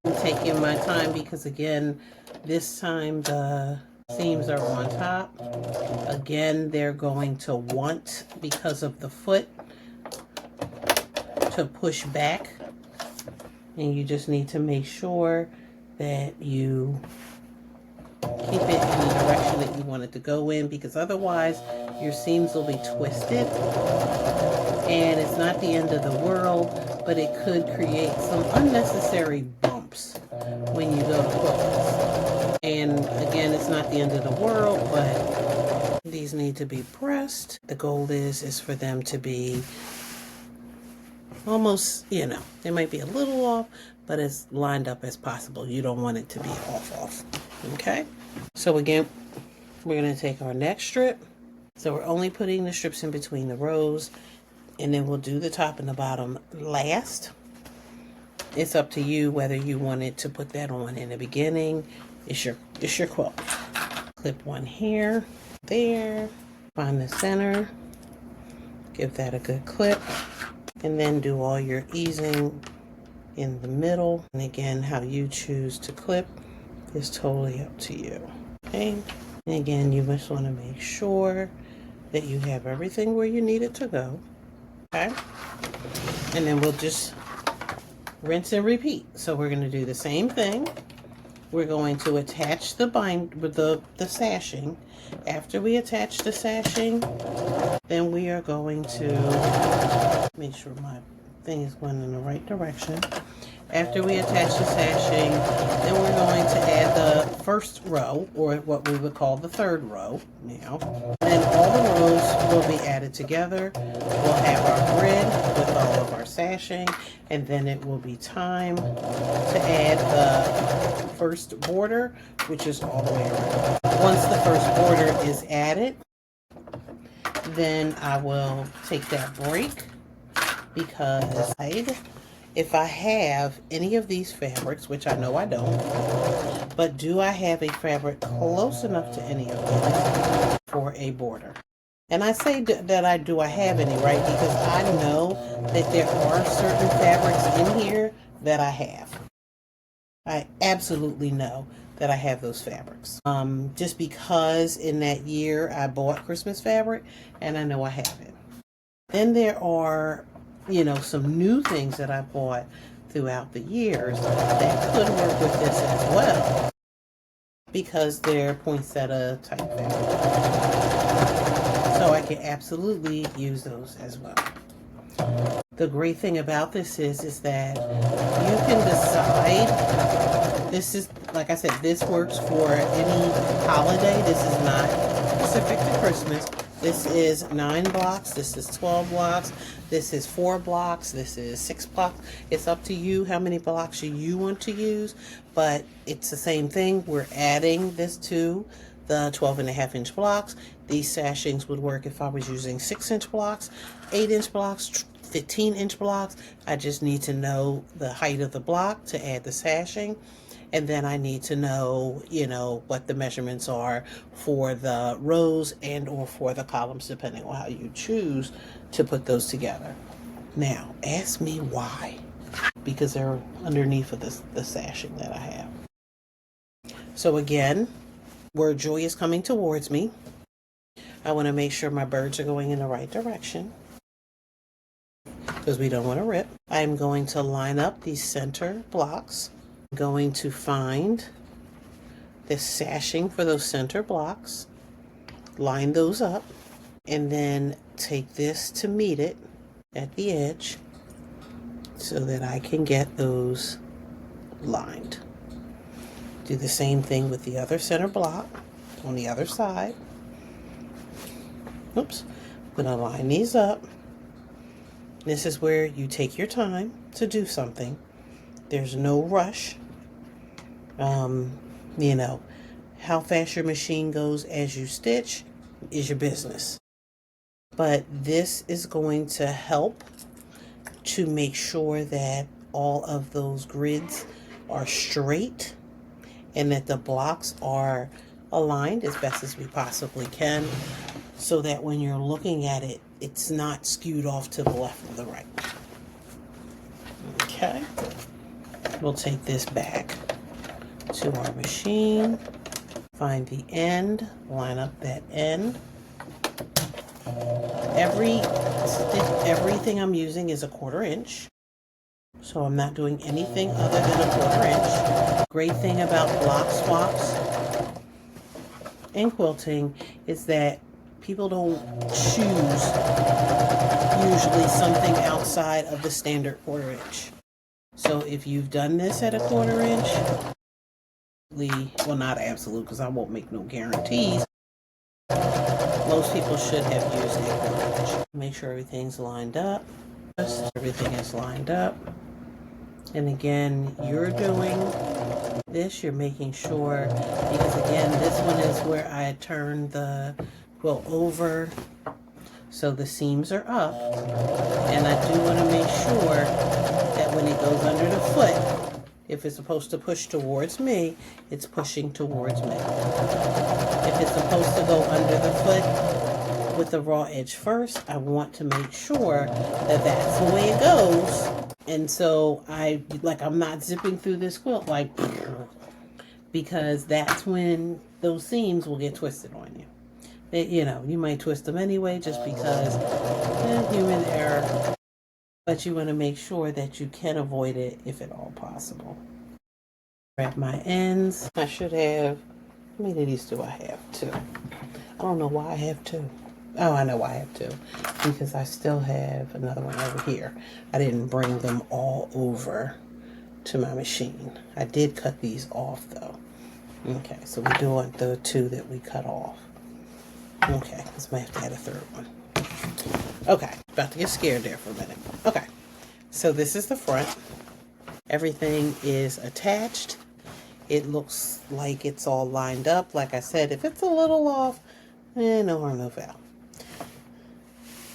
I'm taking my time because again, this time the seams are on top. Again, they're going to want, because of the foot, to push back, and you just need to make sure that you keep it in the direction that you want it to go in, because otherwise your seams will be twisted, and it's not the end of the world, but it could create some unnecessary bumps when you go to quilt this. And again, it's not the end of the world, but these need to be pressed. The goal is for them to be almost, you know, they might be a little off, but as lined up as possible. You don't want it to be off. Okay? So again, we're going to take our next strip. So we're only putting the strips in between the rows, and then we'll do the top and the bottom last. It's up to you whether you wanted to put that on in the beginning. It's your quilt. Clip one here, there, find the center, give that a good clip, and then do all your easing in the middle. And again, how you choose to clip is totally up to you. Okay? And again, you just want to make sure that you have everything where you need it to go. Okay? And then we'll just rinse and repeat. So we're going to do the same thing. We're going to attach the sashing. After we attach the sashing, then we are going to make sure my thing is going in the right direction. After we attach the sashing, then we're going to add the first row, or what we would call the third row now. And all the rows will be added together. We'll have our grid with all of our sashing, and then it will be time to add the first border, which is all the way around. Once the first border is added, then I will take that break, because if I have any of these fabrics, which I know I don't, but do I have a fabric close enough to any of these for a border? And I say that I have any, right? Because I know that there are certain fabrics in here that I have. I absolutely know that I have those fabrics. Just because in that year I bought Christmas fabric and I know I have it. Then there are, you know, some new things that I bought throughout the years that could work with this as well, because they're poinsettia type fabric. So I can absolutely use those as well. The great thing about this is that you can decide. This is, like I said, this works for any holiday. This is not specific to Christmas. This is 9 blocks. This is 12 blocks. This is 4 blocks. This is 6 blocks. It's up to you how many blocks you want to use, but it's the same thing. We're adding this to the 12.5-inch blocks. These sashings would work if I was using 6-inch blocks, 8-inch blocks, 15-inch blocks. I just need to know the height of the block to add the sashing. And then I need to know, you know, what the measurements are for the rows and or for the columns, depending on how you choose to put those together. Now, ask me why. Because they're underneath of the sashing that I have. So again, where joy is coming towards me, I want to make sure my birds are going in the right direction, because we don't want to rip. I'm going to line up these center blocks. I'm going to find the sashing for those center blocks, line those up, and then take this to meet it at the edge so that I can get those lined. Do the same thing with the other center block on the other side. Oops, I'm going to line these up. This is where you take your time to do something. There's no rush. You know, how fast your machine goes as you stitch is your business. But this is going to help to make sure that all of those grids are straight and that the blocks are aligned as best as we possibly can, so that when you're looking at it, it's not skewed off to the left or the right. Okay, we'll take this back to our machine, find the end, line up that end. Everything I'm using is a 1/4 inch, so I'm not doing anything other than a 1/4 inch. Great thing about block swaps in quilting is that people don't choose usually something outside of the standard 1/4 inch. So if you've done this at a 1/4 inch, well, not absolute, because I won't make no guarantees. Most people should have used a 1/4 inch. Make sure everything's lined up. Everything is lined up. And again, you're doing this, you're making sure, because again, this one is where I turned the quilt over, so the seams are up. And I do want to make sure that when it goes under the foot, if it's supposed to push towards me, it's pushing towards me. If it's supposed to go under the foot with the raw edge first, I want to make sure that that's the way it goes. And so I'm not zipping through this quilt like, because that's when those seams will get twisted on you. You know, you might twist them anyway just because human error. But you want to make sure that you can avoid it if at all possible. At my ends, I should have, how many of these do I have? 2. I don't know why I have 2. Oh, I know why I have 2. Because I still have another one over here. I didn't bring them all over to my machine. I did cut these off though. Okay, so we do want the 2 that we cut off. Okay, because I might have to add a 3rd one. Okay, about to get scared there for a minute. Okay, so this is the front. Everything is attached. It looks like it's all lined up. Like I said, if it's a little off, no harm, no foul.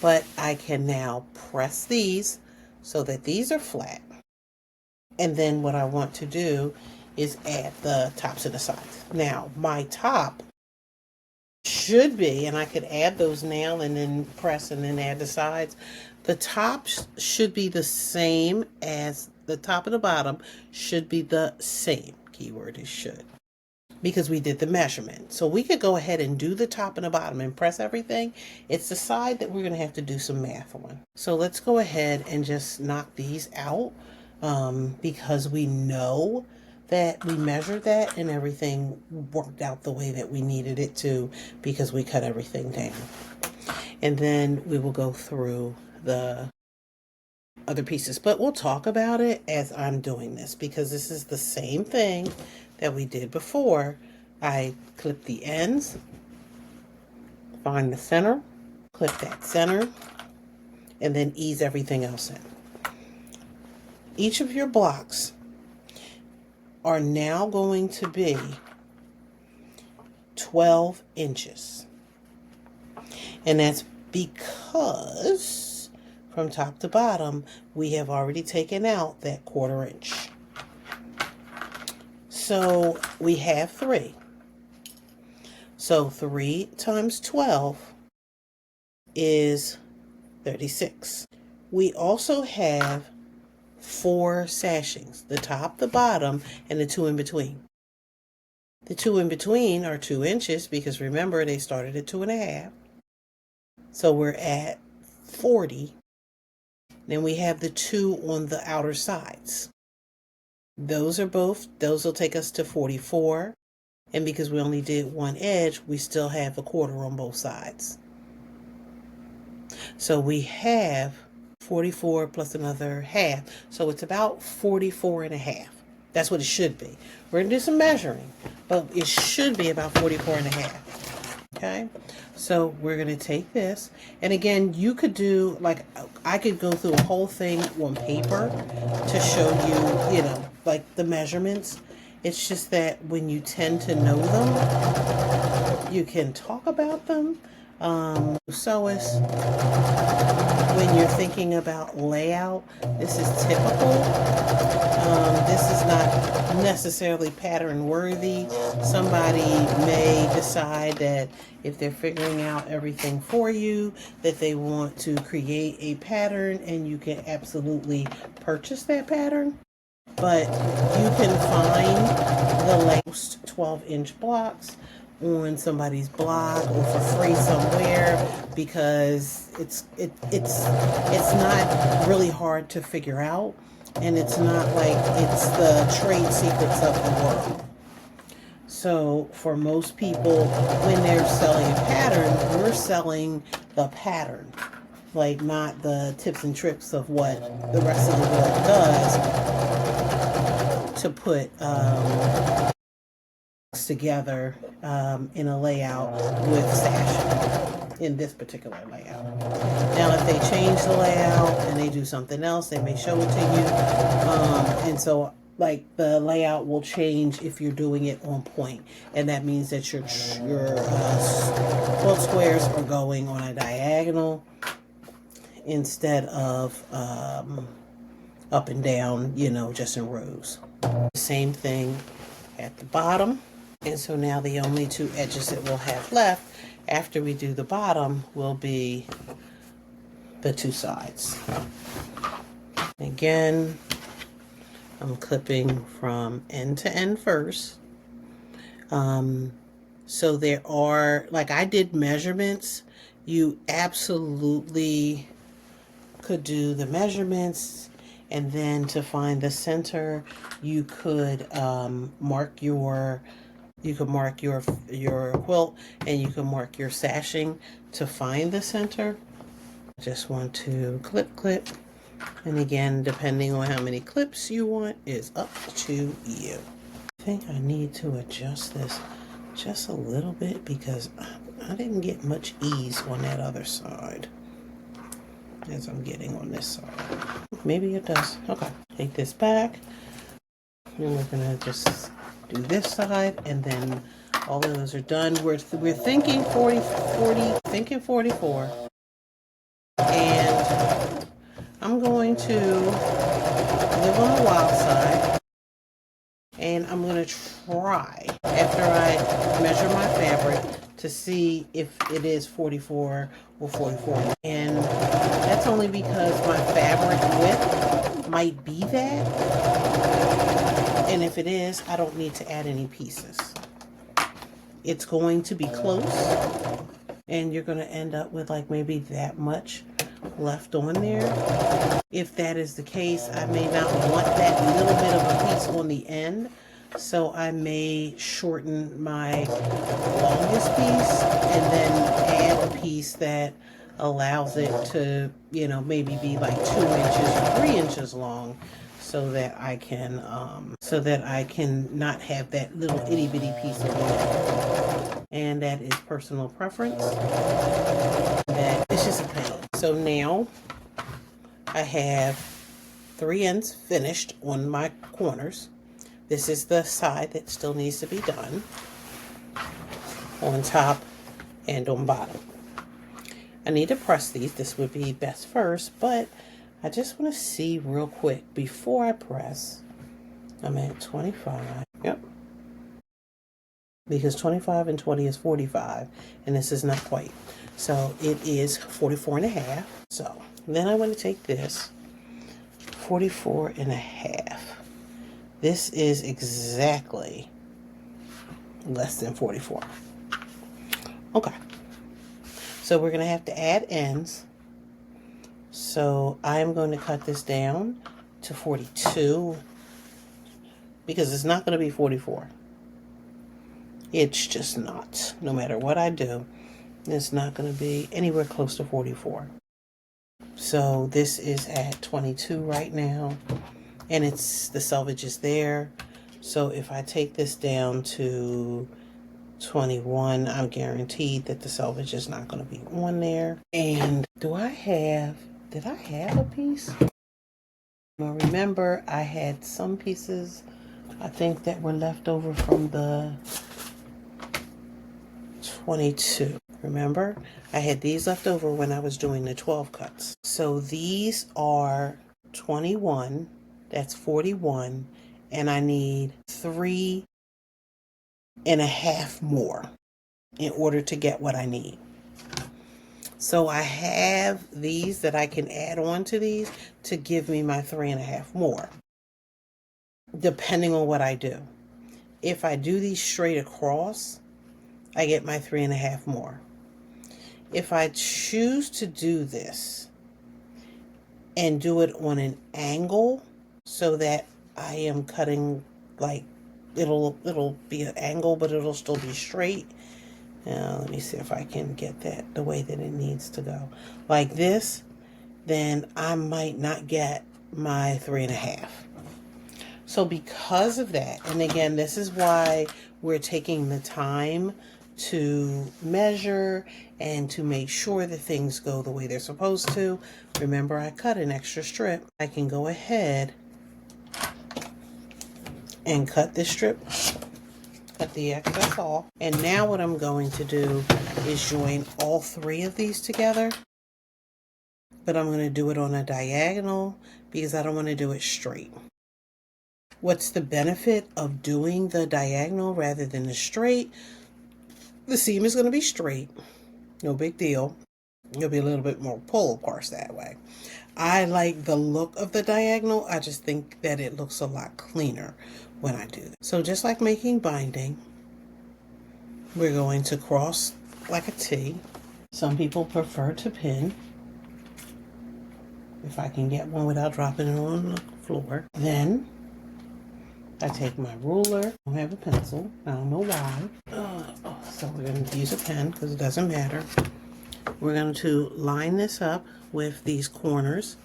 But I can now press these so that these are flat. And then what I want to do is add the tops and the sides. Now, my top should be, and I could add those now and then press and then add the sides. The tops should be the same as the top and the bottom should be the same. Keyword is should. Because we did the measurement. So we could go ahead and do the top and the bottom and press everything. It's the side that we're going to have to do some math on. So let's go ahead and just knock these out because we know that we measured that and everything worked out the way that we needed it to, because we cut everything down. And then we will go through the other pieces, but we'll talk about it as I'm doing this, because this is the same thing that we did before. I clip the ends, find the center, clip that center, and then ease everything else in. Each of your blocks are now going to be 12 inches. And that's because from top to bottom, we have already taken out that 1/4 inch. So we have 3. So 3 times 12 is 36. We also have 4 sashings, the top, the bottom, and the 2 in between. The 2 in between are 2 inches because remember they started at 2.5. So we're at 40. Then we have the 2 on the outer sides. Those will take us to 44. And because we only did one edge, we still have a 1/4 on both sides. So we have 44 plus another half. So it's about 44.5. That's what it should be. We're going to do some measuring, but it should be about 44.5. Okay, so we're going to take this, and again, you could do, like, I could go through a whole thing on paper to show you, like the measurements. It's just that when you tend to know them, you can talk about them. Sewist, when you're thinking about layout, this is typical. This is not necessarily pattern worthy. Somebody may decide that if they're figuring out everything for you, that they want to create a pattern, and you can absolutely purchase that pattern. But you can find the last 12-inch blocks on somebody's blog or for free somewhere, because it's not really hard to figure out, and it's not like it's the trade secrets of the world. So for most people, when they're selling a pattern, we're selling the pattern, like not the tips and tricks of what the rest of the world does to put together in a layout with sashing in this particular layout. Now, if they change the layout and they do something else, they may show it to you. And so, like, the layout will change if you're doing it on point, and that means that your quilt squares are going on a diagonal instead of up and down, just in rows. Same thing at the bottom. And so now the only 2 edges that we'll have left after we do the bottom will be the 2 sides. Again, I'm clipping from end to end first. So there are, like, I did measurements. You absolutely could do the measurements, and then to find the center, you could mark your quilt, and you can mark your sashing to find the center. I just want to clip, and again, depending on how many clips you want is up to you. I think I need to adjust this just a little bit because I didn't get much ease on that other side as I'm getting on this side. Maybe it does. Okay, take this back, and we're gonna just do this side, and then all of those are done. We're thinking 40, thinking 44. And I'm going to live on the wild side, and I'm going to try, after I measure my fabric, to see if it is 44 or 44. And that's only because my fabric width might be that. And if it is, I don't need to add any pieces. It's going to be close, and you're going to end up with like maybe that much left on there. If that is the case, I may not want that little bit of a piece on the end, so I may shorten my longest piece and then add a piece that allows it to, maybe be like 2 inches or 3 inches long, so that I can not have that little itty bitty piece of wood. And that is personal preference. That it's just a pain. So now I have 3 ends finished on my corners. This is the side that still needs to be done on top and on bottom. I need to press these. This would be best first, but I just want to see real quick before I press. I'm at 25. Yep. Because 25 and 20 is 45, and this is not quite. So it is 44 and a half. So then I want to take this 44 and a half. This is exactly less than 44. Okay. So we're going to have to add ends. So I'm going to cut this down to 42 because it's not going to be 44. It's just not. No matter what I do, it's not going to be anywhere close to 44. So this is at 22 right now, and it's the selvage is there. So if I take this down to 21, I'm guaranteed that the selvage is not going to be on there. And did I have a piece? Well, remember, I had some pieces, I think, that were left over from the 22. Remember, I had these left over when I was doing the 12 cuts. So these are 21, that's 41, and I need 3 and a half more in order to get what I need. So I have these that I can add on to these to give me my 3 and a half more, depending on what I do. If I do these straight across, I get my 3 and a half more. If I choose to do this and do it on an angle so that I am cutting, like, it'll be an angle, but it'll still be straight. Now, let me see if I can get that the way that it needs to go. Like this, then I might not get my 3 and a half. So because of that, and again, this is why we're taking the time to measure and to make sure that things go the way they're supposed to. Remember, I cut an extra strip. I can go ahead and cut this strip, cut the excess off. And now what I'm going to do is join all 3 of these together. But I'm going to do it on a diagonal because I don't want to do it straight. What's the benefit of doing the diagonal rather than the straight? The seam is going to be straight. No big deal. You'll be a little bit more pull, of course, that way. I like the look of the diagonal. I just think that it looks a lot cleaner when I do that. So just like making binding, we're going to cross like a T. Some people prefer to pin. If I can get one without dropping it on the floor. Then I take my ruler. I don't have a pencil. I don't know why. So we're going to use a pen because it doesn't matter. We're going to line this up with these corners.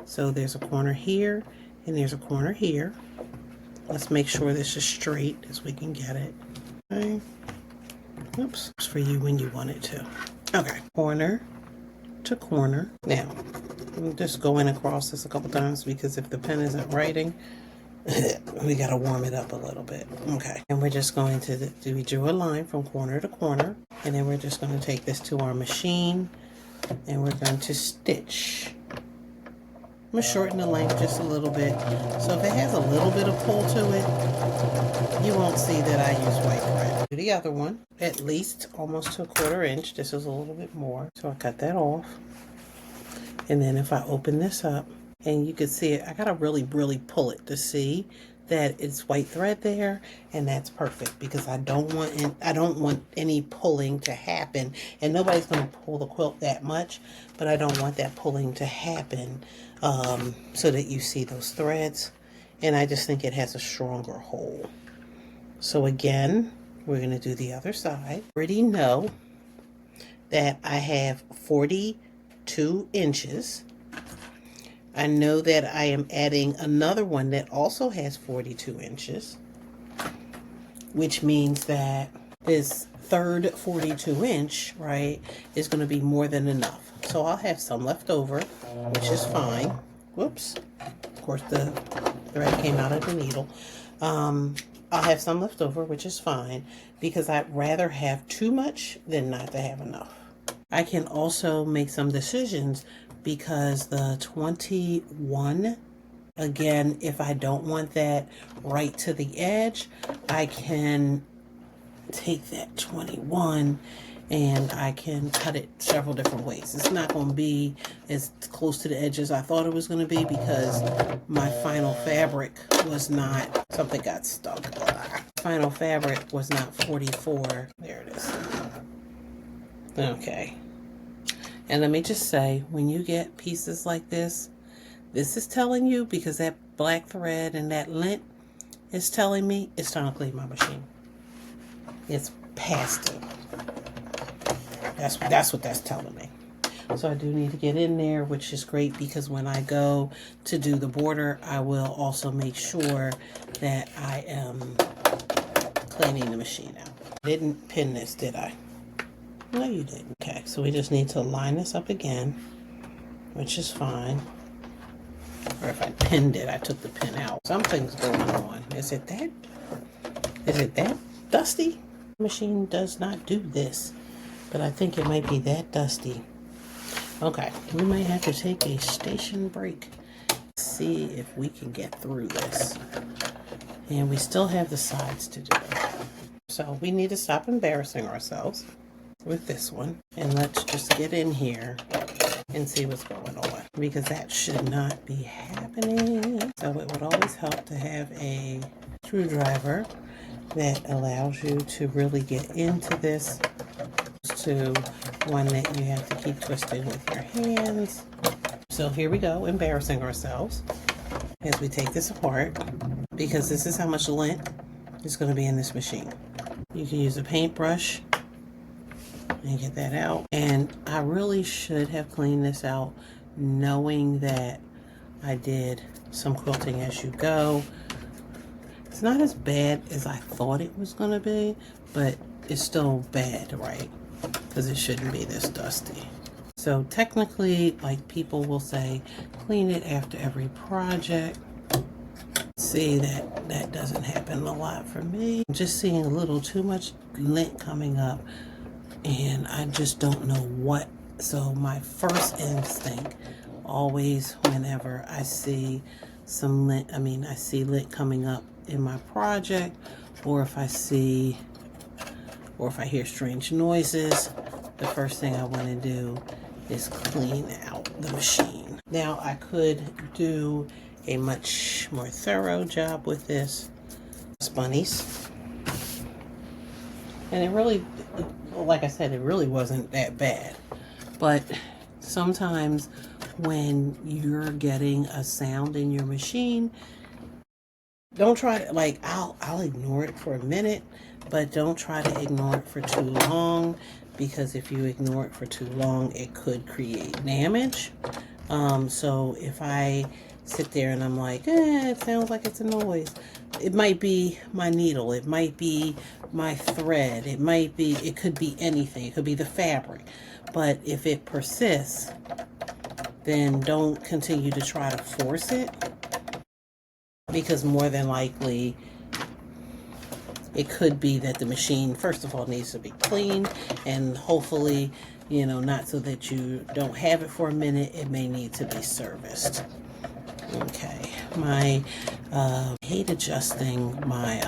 So there's a corner here and there's a corner here. Let's make sure this is straight as we can get it. Okay. Oops. It's for you when you want it to. Okay. Corner to corner. Now, I'm just going across this a couple times because if the pen isn't writing, we got to warm it up a little bit. Okay. And we're just going to we drew a line from corner to corner. And then we're just going to take this to our machine and we're going to stitch. I'm going to shorten the length just a little bit. So if it has a little bit of pull to it, you won't see that I use white thread. Do the other one, at least almost to 1/4 inch. This is a little bit more. So I cut that off. And then if I open this up, and you can see it, I gotta really pull it to see that it's white thread there, and that's perfect because I don't want any pulling to happen, and nobody's gonna pull the quilt that much, but I don't want that pulling to happen so that you see those threads, and I just think it has a stronger hold. So again, we're gonna do the other side. I already know that I have 42 inches. I know that I am adding another one that also has 42 inches, which means that this third 42 inch, right, is going to be more than enough. So I'll have some left over, which is fine. Whoops. Of course, the thread came out of the needle. I'll have some left over, which is fine, because I'd rather have too much than not to have enough. I can also make some decisions because the 21, again, if I don't want that right to the edge, I can take that 21 and I can cut it several different ways. It's not going to be as close to the edge as I thought it was going to be because my final fabric was not, something got stuck. Final fabric was not 44. There it is. Okay. And let me just say, when you get pieces like this is telling you, because that black thread and that lint is telling me it's time to clean my machine. It's past it. That's what that's telling me. So I do need to get in there, which is great because when I go to do the border, I will also make sure that I am cleaning the machine out. I didn't pin this, did I? No, you didn't. Okay, so we just need to line this up again, which is fine. Or if I pinned it, I took the pin out. Something's going on. Is it that dusty? The machine does not do this, but I think it might be that dusty. Okay, we might have to take a station break. See if we can get through this. And we still have the sides to do. So we need to stop embarrassing ourselves with this one. And let's just get in here and see what's going on, because that should not be happening. So it would always help to have a screwdriver that allows you to really get into this, to one that you have to keep twisting with your hands. So here we go, embarrassing ourselves as we take this apart, because this is how much lint is going to be in this machine. You can use a paintbrush and get that out. And I really should have cleaned this out knowing that I did some quilting as you go. It's not as bad as I thought it was going to be, but it's still bad, right? Because it shouldn't be this dusty. So technically, like people will say, clean it after every project. See, that doesn't happen a lot for me. I'm just seeing a little too much lint coming up, and I just don't know what. So my first instinct, always whenever I see some lint, I see lint coming up in my project, or if I hear strange noises, the first thing I want to do is clean out the machine. Now I could do a much more thorough job with this bunnies, and it really, like I said, it really wasn't that bad. But sometimes when you're getting a sound in your machine, don't try to, like, I'll ignore it for a minute, but don't try to ignore it for too long, because if you ignore it for too long, it could create damage. So if I sit there and I'm like, it sounds like it's a noise, it might be my needle, it might be my thread, it could be anything, it could be the fabric. But if it persists, then don't continue to try to force it, because more than likely it could be that the machine, first of all, needs to be cleaned, and hopefully, not so that you don't have it for a minute, it may need to be serviced. Okay, my hate adjusting my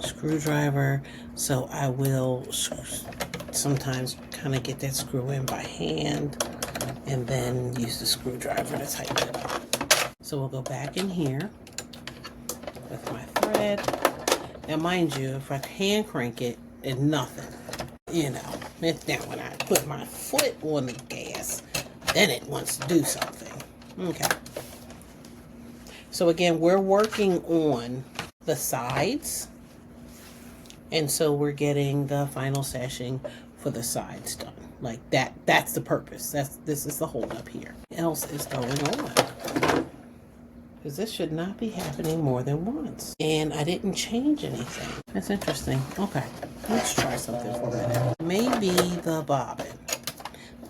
screwdriver, so I will sometimes kind of get that screw in by hand and then use the screwdriver to tighten it up. So we'll go back in here with my thread. Now mind you, if I hand crank it, it's nothing. It's now when I put my foot on the gas, then it wants to do something. Okay. So again, we're working on the sides, and so we're getting the final sashing for the sides done. Like that's the purpose. This is the hold up here. What else is going on? Because this should not be happening more than once. And I didn't change anything. That's interesting. Okay, let's try something for a minute. Maybe the bobbin.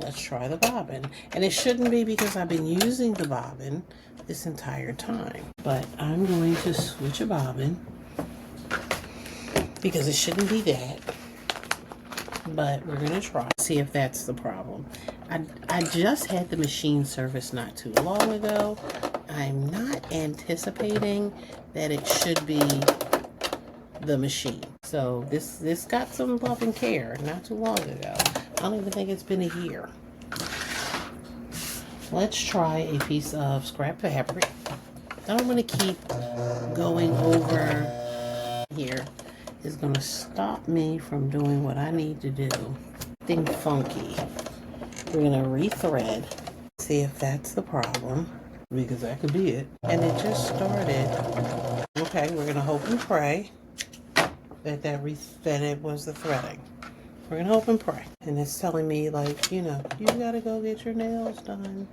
Let's try the bobbin. And it shouldn't be, because I've been using the bobbin this entire time. But I'm going to switch a bobbin, because it shouldn't be that. but we're gonna try, see if that's the problem. I just had the machine service not too long ago. I'm not anticipating that it should be the machine. So this got some love and care not too long ago. I don't even think it's been a year. Let's try a piece of scrap fabric. I don't want to keep going over here. It's going to stop me from doing what I need to do. Something funky. We're going to rethread. See if that's the problem. Because that could be it. And it just started. Okay, we're going to hope and pray that it was the threading. We're going to hope and pray. And it's telling me, like, you know, you got to go get your nails done.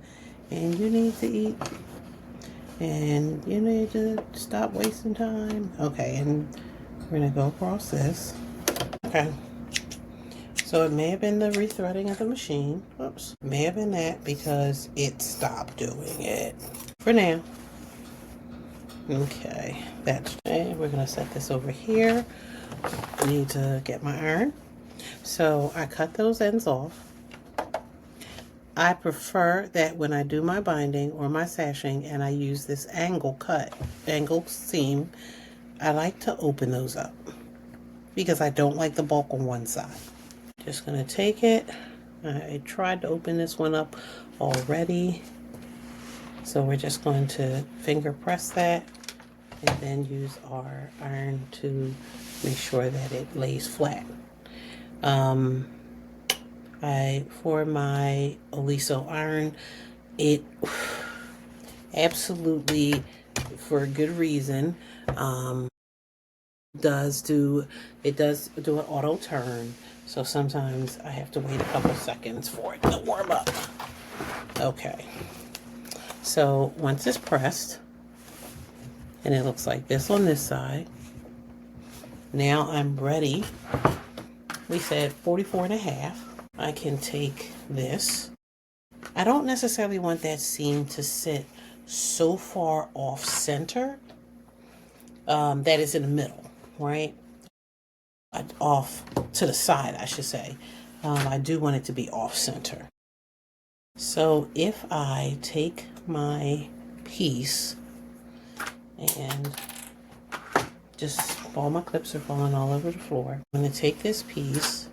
And you need to eat. And you need to stop wasting time. Okay, and we're going to go across this. Okay. So it may have been the rethreading of the machine. Oops. It may have been that because it stopped doing it. For now. Okay. That's it. We're going to set this over here. I need to get my iron. So I cut those ends off. I prefer that when I do my binding or my sashing and I use this angle seam, I like to open those up because I don't like the bulk on one side. Just gonna take it. I tried to open this one up already. So we're just going to finger press that and then use our iron to make sure that it lays flat. For my Oliso iron, it absolutely, for a good reason, does do an auto turn. So sometimes I have to wait a couple seconds for it to warm up. Okay. So once it's pressed, and it looks like this on this side, now I'm ready. We said 44.5. I can take this. I don't necessarily want that seam to sit so far off center that it's in the middle, right? Off to the side, I should say. I do want it to be off center. So if I take my piece and just all my clips are falling all over the floor. I'm going to take this piece,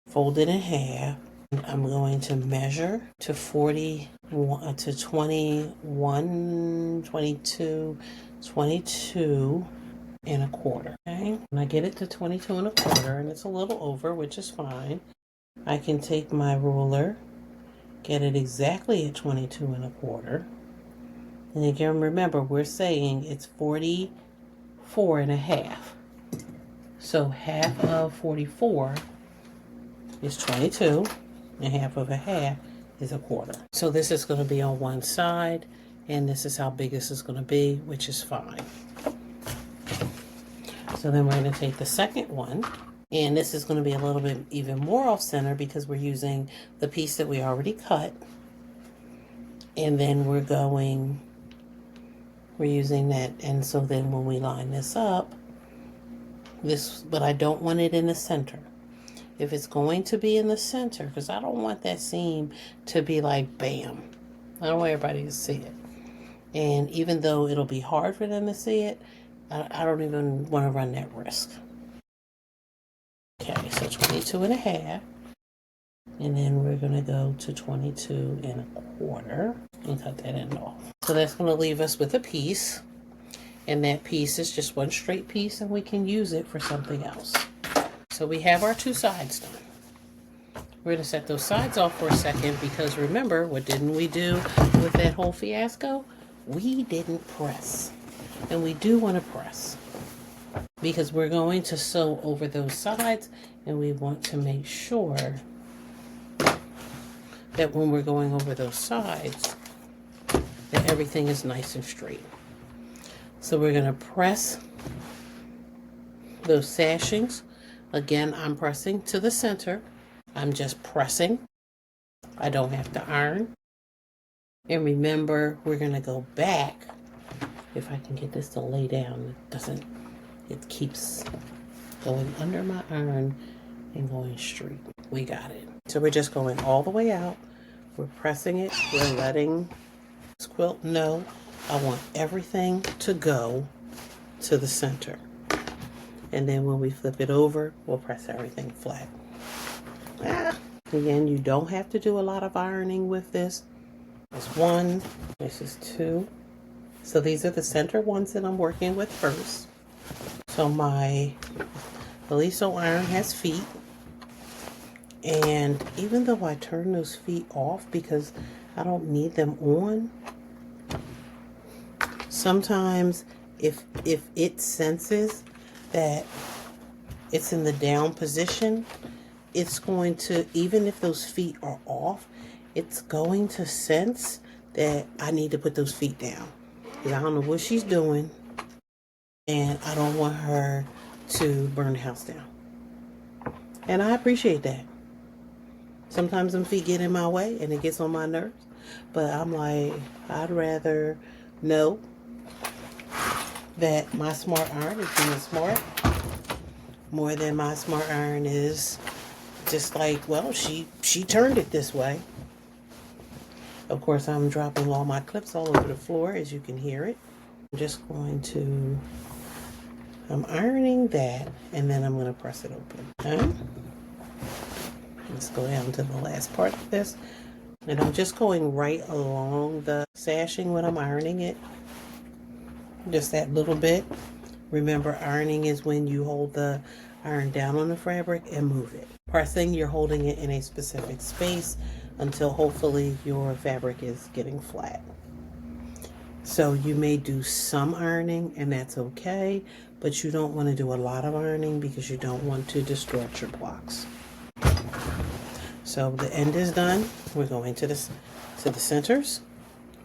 fold it in half, and I'm going to measure to 41 to 21, 22, 22 and a quarter. Okay, when I get it to 22 and a quarter, and it's a little over, which is fine, I can take my ruler, get it exactly at 22 and a quarter. And again, remember, we're saying it's 44 and a half. So half of 44 is 22, and half of a half is a quarter. So this is going to be on one side, and this is how big this is going to be, which is fine. So then we're going to take the second one, and this is going to be a little bit even more off center because we're using the piece that we already cut. And then we're using that, and so then when we line this up, but I don't want it in the center. If it's going to be in the center, because I don't want that seam to be like bam. I don't want everybody to see it. And even though it'll be hard for them to see it, I don't even want to run that risk. Okay, so 22 and a half. And then we're going to go to 22 and a quarter and cut that end off. So that's going to leave us with a piece. And that piece is just one straight piece, and we can use it for something else. So we have our two sides done. We're going to set those sides off for a second because remember, what didn't we do with that whole fiasco? We didn't press. And we do want to press because we're going to sew over those sides, and we want to make sure that when we're going over those sides, that everything is nice and straight. So we're going to press those sashings. Again, I'm pressing to the center. I'm just pressing. I don't have to iron. And remember, we're going to go back. If I can get this to lay down, it keeps going under my iron and going straight. We got it. So we're just going all the way out. We're pressing it. We're letting this quilt know I want everything to go to the center. And then when we flip it over, we'll press everything flat. Again, you don't have to do a lot of ironing with this. There's 1, this is 2. So these are the center ones that I'm working with first. So my Aliso iron has feet. And even though I turn those feet off because I don't need them on, sometimes if it senses that it's in the down position, it's going to, even if those feet are off, it's going to sense that I need to put those feet down. Because I don't know what she's doing, and I don't want her to burn the house down. And I appreciate that. Sometimes them feet get in my way and it gets on my nerves. But I'm like, I'd rather know that my smart iron is being smart more than my smart iron is just like, well, she turned it this way. Of course, I'm dropping all my clips all over the floor, as you can hear it. I'm just going to, I'm ironing that, and then I'm going to press it open. Okay? Let's go down to the last part of this. And I'm just going right along the sashing when I'm ironing it. Just that little bit. Remember, ironing is when you hold the iron down on the fabric and move it. Pressing, you're holding it in a specific space until hopefully your fabric is getting flat. So you may do some ironing, and that's okay, but you don't want to do a lot of ironing because you don't want to distort your blocks. So the end is done. We're going to the centers.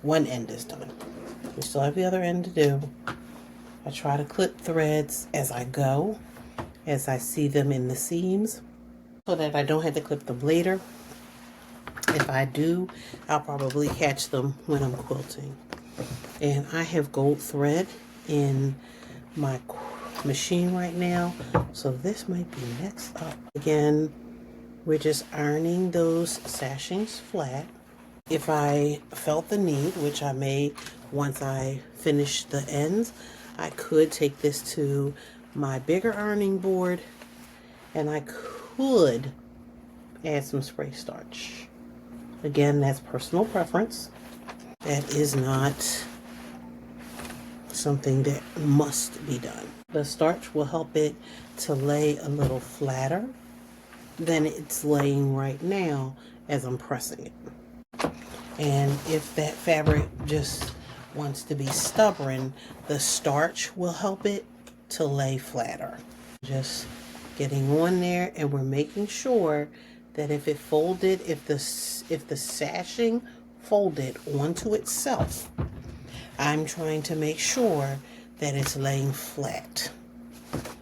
One end is done. We still have the other end to do. I try to clip threads as I go, as I see them in the seams, so that I don't have to clip them later. If I do, I'll probably catch them when I'm quilting. And I have gold thread in my machine right now, so this might be next up. Again, we're just ironing those sashings flat. If I felt the need, which I may once I finish the ends, I could take this to my bigger ironing board and I could add some spray starch. Again, that's personal preference. That is not something that must be done. The starch will help it to lay a little flatter than it's laying right now as I'm pressing it. And if that fabric just wants to be stubborn, the starch will help it to lay flatter. Just getting on there, and we're making sure that if it folded, if the sashing folded onto itself, I'm trying to make sure that it's laying flat.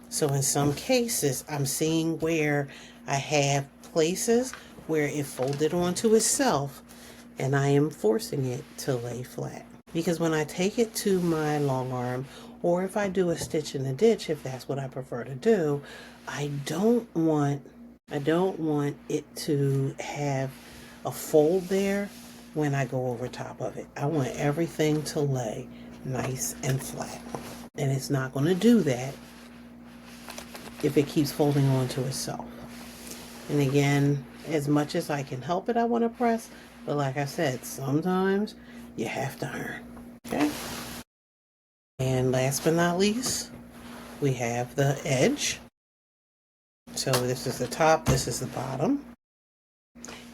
So in some cases, I'm seeing where I have places where it folded onto itself, and I am forcing it to lay flat. Because when I take it to my long arm, or if I do a stitch in a ditch, if that's what I prefer to do, I don't want it to have a fold there when I go over top of it. I want everything to lay nice and flat. And it's not going to do that if it keeps folding onto itself. And again, as much as I can help it, I want to press. But like I said, sometimes you have to iron. Okay? And last but not least, we have the edge. So this is the top, this is the bottom.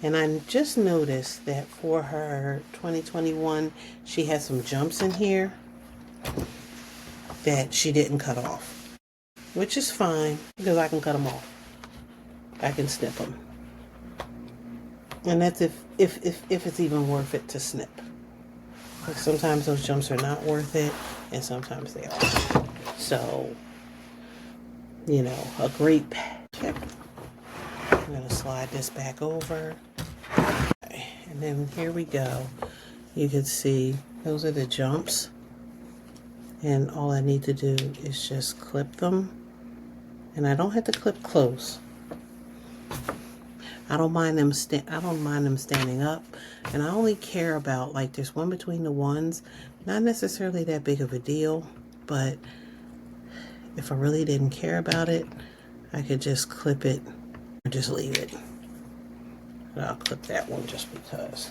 And I just noticed that for her 2021, she has some jumps in here that she didn't cut off, which is fine because I can cut them off. I can snip them. And that's if it's even worth it to snip. Like sometimes those jumps are not worth it, and sometimes they are. So, you know, a great tip. I'm going to slide this back over. Okay. And then here we go. You can see those are the jumps. And all I need to do is just clip them. And I don't have to clip close. I don't mind them standing up, and I only care about, like, there's one between the ones, not necessarily that big of a deal, but if I really didn't care about it, I could just clip it or just leave it. But I'll clip that one just because.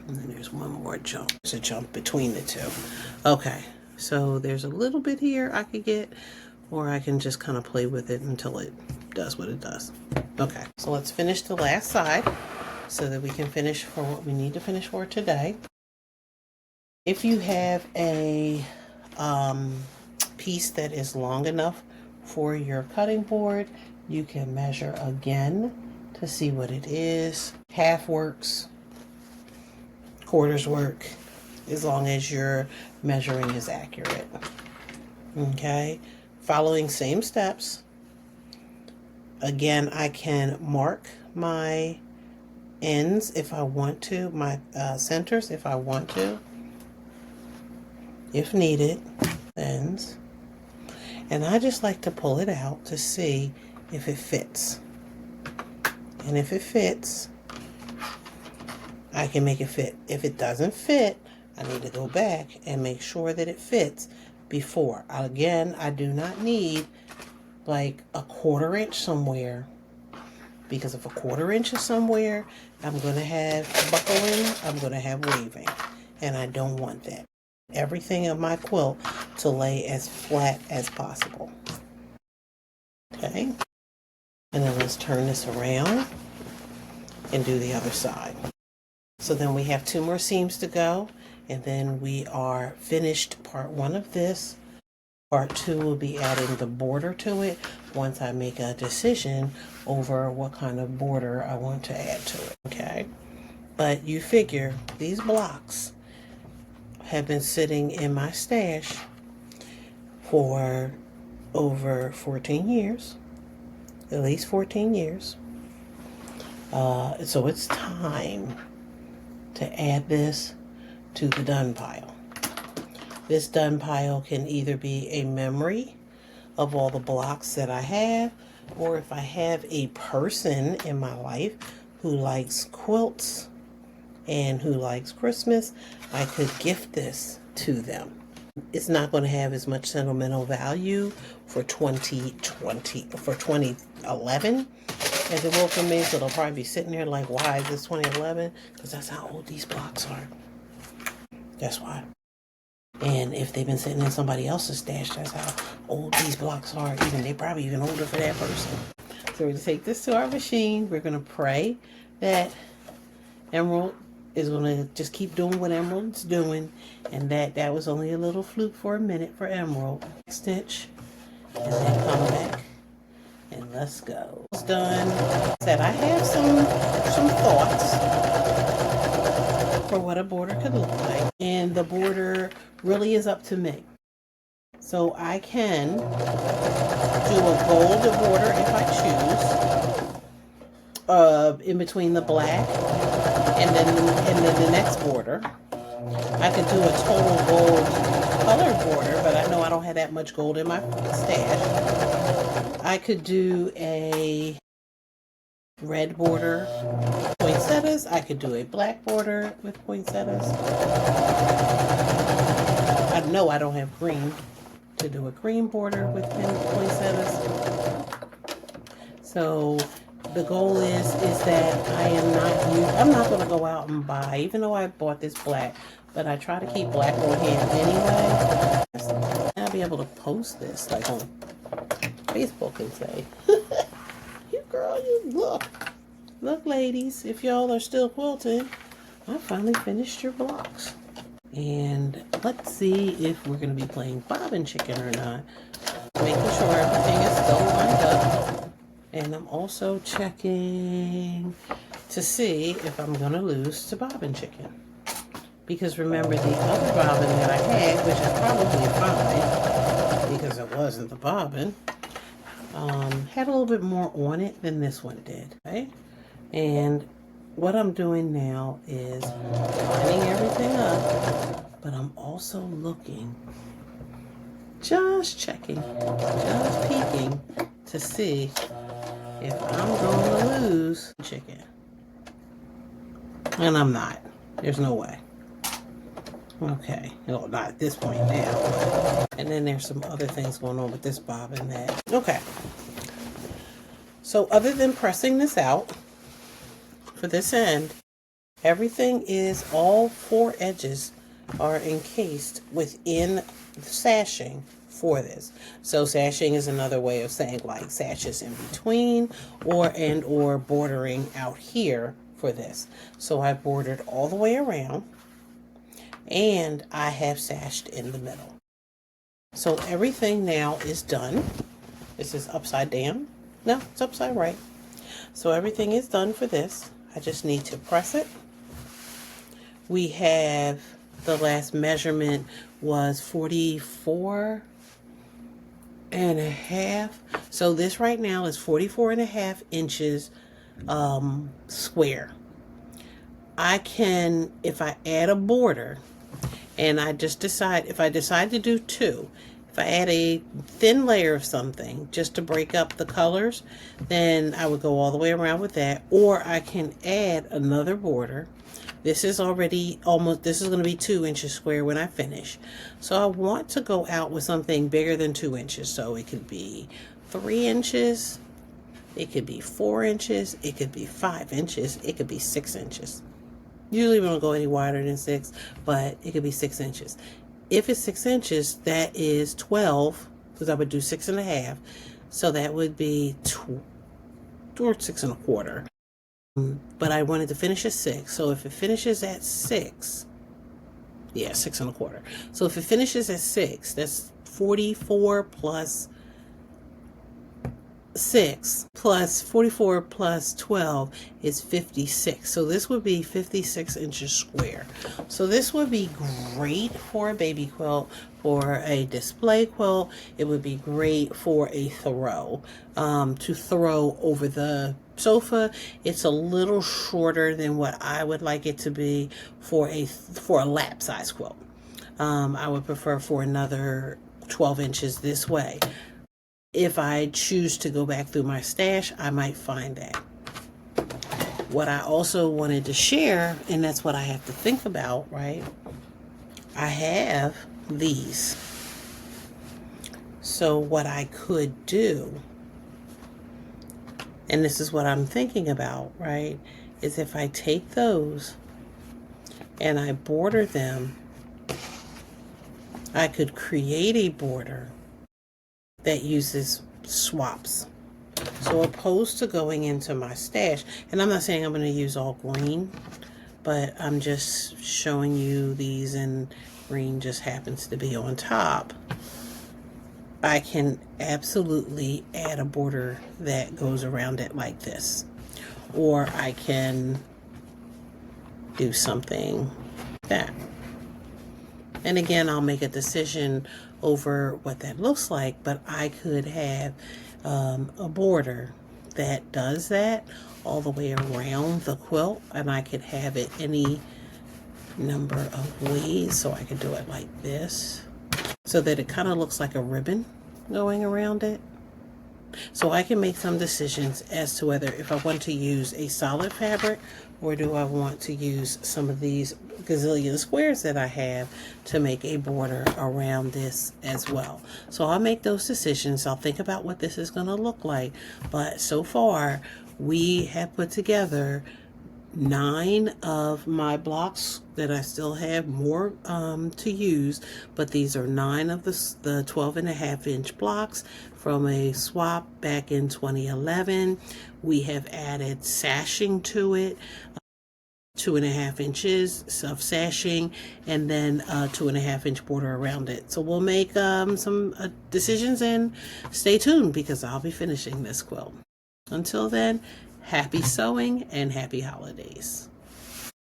And then there's one more jump. There's a jump between the two. Okay, so there's a little bit here I could get, or I can just kind of play with it until it does what it does. Okay, so let's finish the last side so that we can finish for what we need to finish for today. If you have a piece that is long enough for your cutting board, you can measure again to see what it is. Half works, quarters work, as long as your measuring is accurate. Okay, following same steps. Again, I can mark my ends if I want to, my centers if I want to, if needed, ends. And I just like to pull it out to see if it fits. And if it fits, I can make it fit. If it doesn't fit, I need to go back and make sure that it fits before. Again, I do not need like a 1/4 inch somewhere, because if a 1/4 inch is somewhere, I'm going to have buckling, I'm going to have waving, and I don't want that. Everything on my quilt to lay as flat as possible. Okay, and then let's turn this around and do the other side. So then we have 2 more seams to go, and then we are finished part 1 of this. Part 2 will be adding the border to it once I make a decision over what kind of border I want to add to it, okay? But you figure these blocks have been sitting in my stash for over 14 years, at least 14 years. So it's time to add this to the done pile. This done pile can either be a memory of all the blocks that I have, or if I have a person in my life who likes quilts and who likes Christmas, I could gift this to them. It's not going to have as much sentimental value for 2011 as it will for me, so they'll probably be sitting there like, why is this 2011? Because that's how old these blocks are. That's why. And if they've been sitting in somebody else's stash, that's how old these blocks are. They're probably even older for that person. So we're going to take this to our machine. We're going to pray that Emerald is going to just keep doing what Emerald's doing, and that was only a little fluke for a minute for Emerald. Stitch, and then come back, and let's go. It's done. Said I have some thoughts for what a border could look like, and the border really is up to me. So I can do a gold border if I choose, in between the black and then the next border. I could do a total gold colored border, but I know I don't have that much gold in my stash. I could do a red border poinsettias. I could do a black border with poinsettias. I know I don't have green to do a green border with poinsettias. So the goal is that I'm not going to go out and buy, even though I bought this black, but I try to keep black on hand anyway. I'll be able to post this like on Facebook and say, you girl, you look, ladies, if y'all are still quilting, I finally finished your blocks. And let's see if we're going to be playing bobbin chicken or not. Making sure everything is still lined up. And I'm also checking to see if I'm going to lose to bobbin chicken. Because remember, the other bobbin that I had, which is probably fine, because it wasn't the bobbin, had a little bit more on it than this one did. Okay? And what I'm doing now is lining everything up, but I'm also looking, just checking, just peeking to see if I'm going to lose chicken. And I'm not. There's no way. Okay. No, not at this point now. And then there's some other things going on with this bobbin that. Okay. So other than pressing this out for this end, everything is, all 4 edges are encased within the sashing for this. So sashing is another way of saying like sashes in between or bordering out here for this. So I bordered all the way around and I have sashed in the middle. So everything now is done. This is upside down. No, it's upside right. So everything is done for this. I just need to press it. We have, the last measurement was 44 and a half. So this right now is 44 and a half inches square. I can, if I add a border and I just decide, if I decide to do 2, if I add a thin layer of something just to break up the colors, then I would go all the way around with that. Or I can add another border. This is already almost, this is going to be 2 inches square when I finish. So I want to go out with something bigger than 2 inches. So it could be 3 inches. It could be 4 inches. It could be 5 inches. It could be 6 inches. Usually we don't go any wider than 6, but it could be 6 inches. If it's 6 inches, that is 12, because I would do 6 and a half. So that would be 6 and a quarter. But I wanted to finish at 6. So if it finishes at 6, yeah, 6 and a quarter. So if it finishes at 6, that's 44 plus 6 plus 44 plus 12 is 56. So this would be 56 inches square. So this would be great for a baby quilt, for a display quilt. It would be great for a throw, to throw over the sofa. It's a little shorter than what I would like it to be for a lap size quilt. I would prefer for another 12 inches this way. If I choose to go back through my stash, I might find that. What I also wanted to share, and that's what I have to think about, right? I have these. So what I could do, and this is what I'm thinking about, right, is if I take those and I border them, I could create a border that uses swaps. So opposed to going into my stash, and I'm not saying I'm going to use all green, but I'm just showing you these and green just happens to be on top. I can absolutely add a border that goes around it like this. Or I can do something like that. And again, I'll make a decision over what that looks like, but I could have a border that does that all the way around the quilt, and I could have it any number of ways. So I could do it like this, so that it kind of looks like a ribbon going around it. So I can make some decisions as to whether if I want to use a solid fabric or do I want to use some of these gazillion squares that I have to make a border around this as well. So I'll make those decisions. I'll think about what this is going to look like. But so far, we have put together 9 of my blocks that I still have more to use, but these are 9 of the 12.5-inch blocks from a swap back in 2011. We have added sashing to it, 2.5 inches of sashing, and then a 2.5-inch border around it. So we'll make some decisions, and stay tuned because I'll be finishing this quilt. Until then, happy sewing and happy holidays.